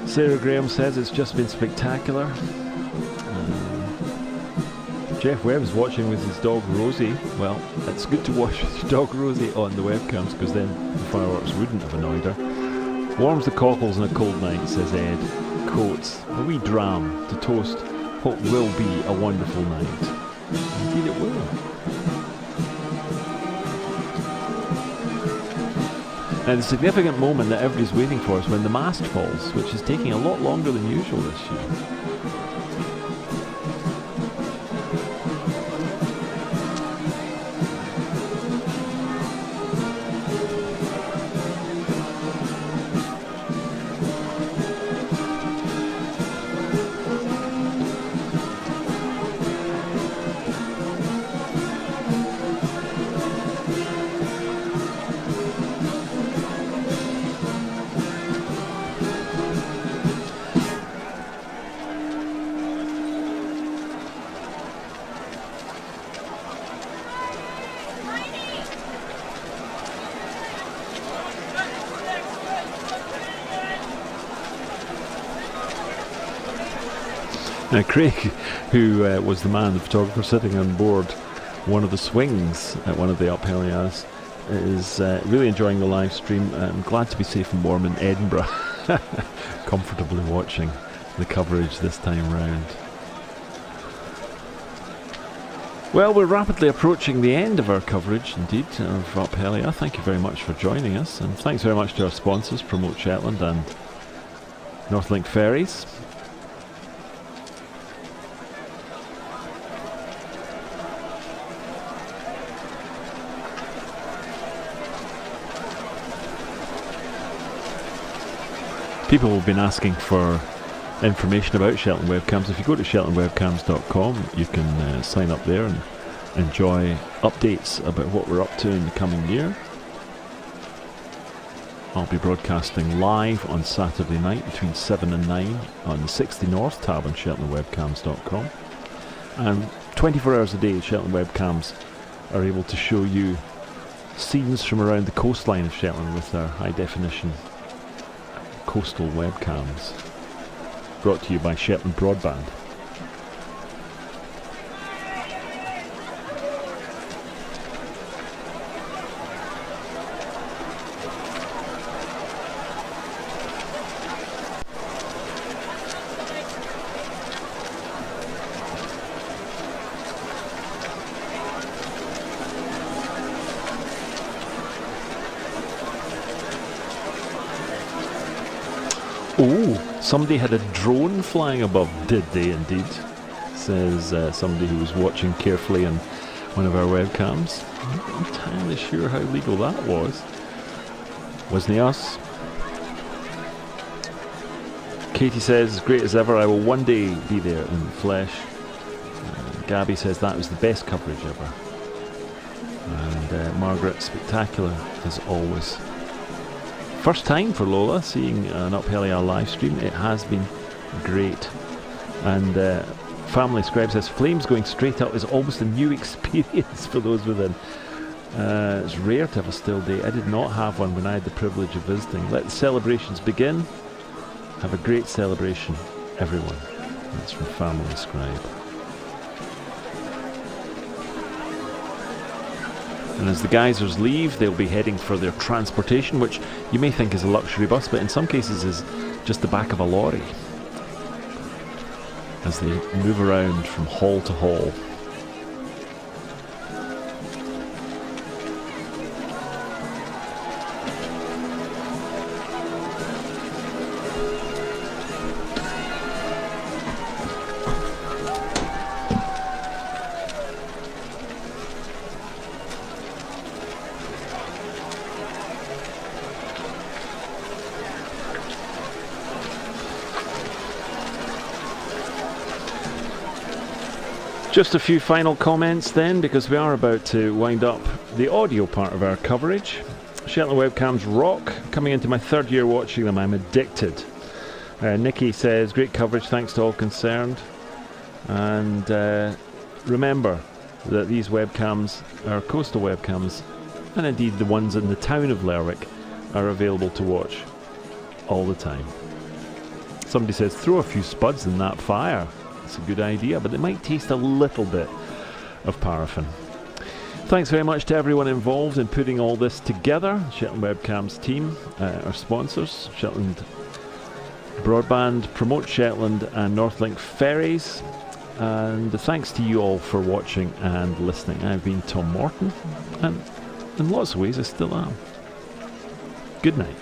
Sarah Graham says it's just been spectacular. Jeff Webb's watching with his dog Rosie. Well, it's good to watch with your dog Rosie on the webcams, because then the fireworks wouldn't have annoyed her. Warms the cockles on a cold night, says Ed. Quotes, a wee dram to toast what will be a wonderful night. Indeed it will. Now the significant moment that everybody's waiting for is when the mast falls, which is taking a lot longer than usual this year. Now Craig, who was the man, the photographer sitting on board one of the swings at one of the Up Helly Aas, is really enjoying the live stream. I'm glad to be safe and warm in Edinburgh, comfortably watching the coverage this time round. Well, we're rapidly approaching the end of our coverage, indeed, of Up Helly Aa. Thank you very much for joining us, and thanks very much to our sponsors, Promote Shetland and Northlink Ferries. People have been asking for information about Shetland Webcams. If you go to shetlandwebcams.com, you can sign up there and enjoy updates about what we're up to in the coming year. I'll be broadcasting live on Saturday night between 7 and 9 on the 60 North tab on shetlandwebcams.com. And 24 hours a day, Shetland Webcams are able to show you scenes from around the coastline of Shetland with their high definition coastal webcams, brought to you by Shetland Broadband. Oh, somebody had a drone flying above. Did they indeed? Says somebody who was watching carefully on one of our webcams. I'm not entirely sure how legal that was. Wasn't it us? Katie says, great as ever, I will one day be there in the flesh. Gabby says that was the best coverage ever. And Margaret, spectacular as always. First time for Lola seeing an Up Helly Aa live stream. It has been great. And Family Scribe says, flames going straight up is almost a new experience for those within. It's rare to have a still day. I did not have one when I had the privilege of visiting. Let the celebrations begin. Have a great celebration, everyone. That's from Family Scribe. And as the geysers leave, they'll be heading for their transportation, which you may think is a luxury bus, but in some cases is just the back of a lorry, as they move around from hall to hall. Just a few final comments then, because we are about to wind up the audio part of our coverage. Shetland Webcams rock. Coming into my third year watching them, I'm addicted. Nikki says, great coverage, thanks to all concerned. And remember that these webcams are coastal webcams, and indeed the ones in the town of Lerwick are available to watch all the time. Somebody says, throw a few spuds in that fire. It's a good idea, but it might taste a little bit of paraffin. Thanks very much to everyone involved in putting all this together. Shetland Webcams team, our sponsors, Shetland Broadband, Promote Shetland and Northlink Ferries. And thanks to you all for watching and listening. I've been Tom Morton, and in lots of ways I still am. Good night.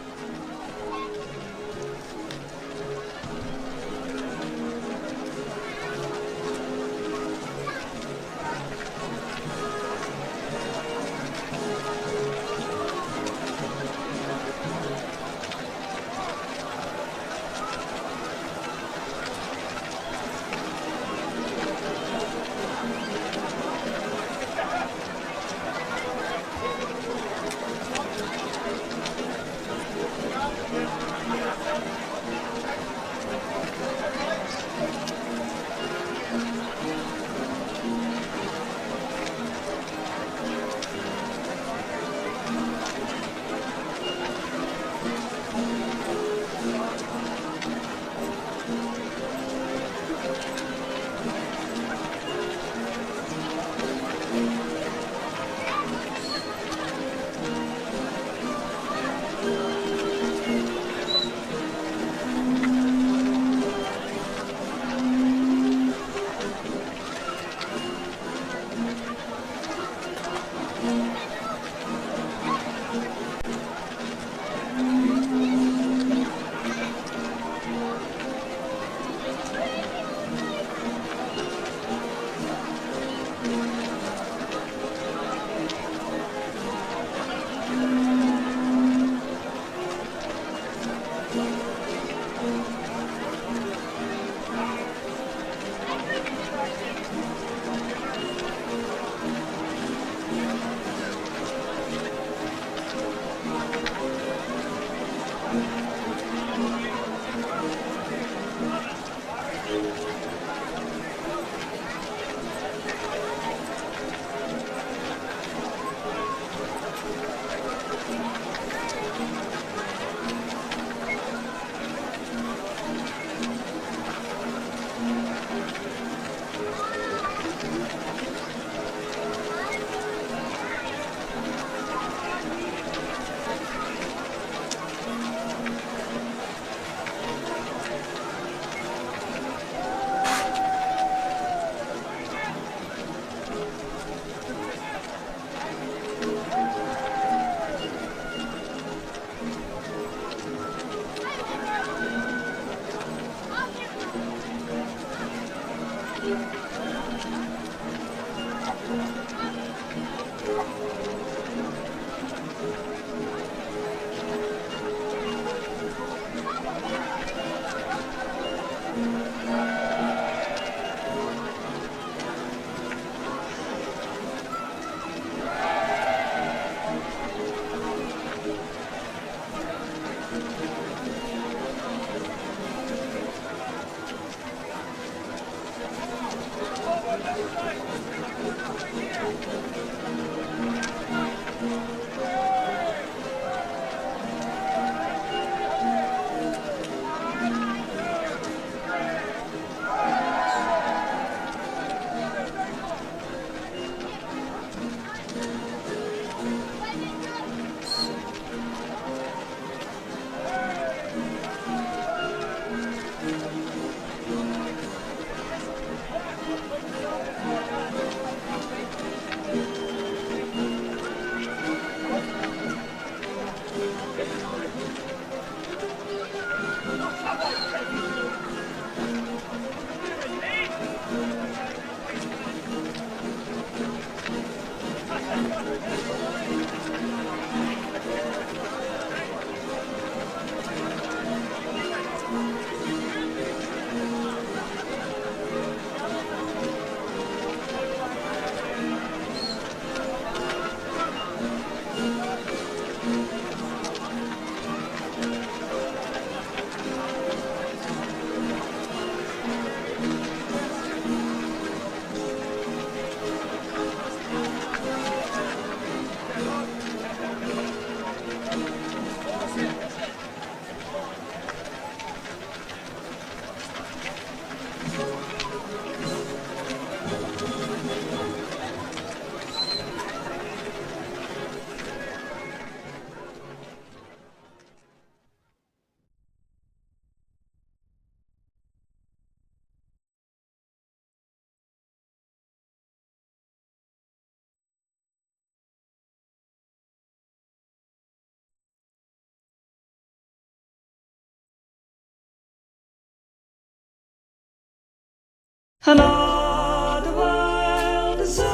And all the while the sun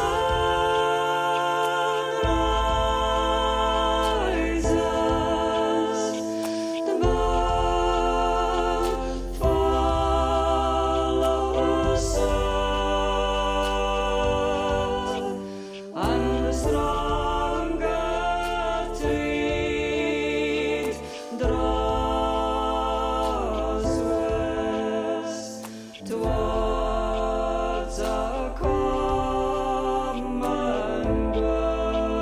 rises, the bow follows sun, and the stronger tree draws west towards a common good.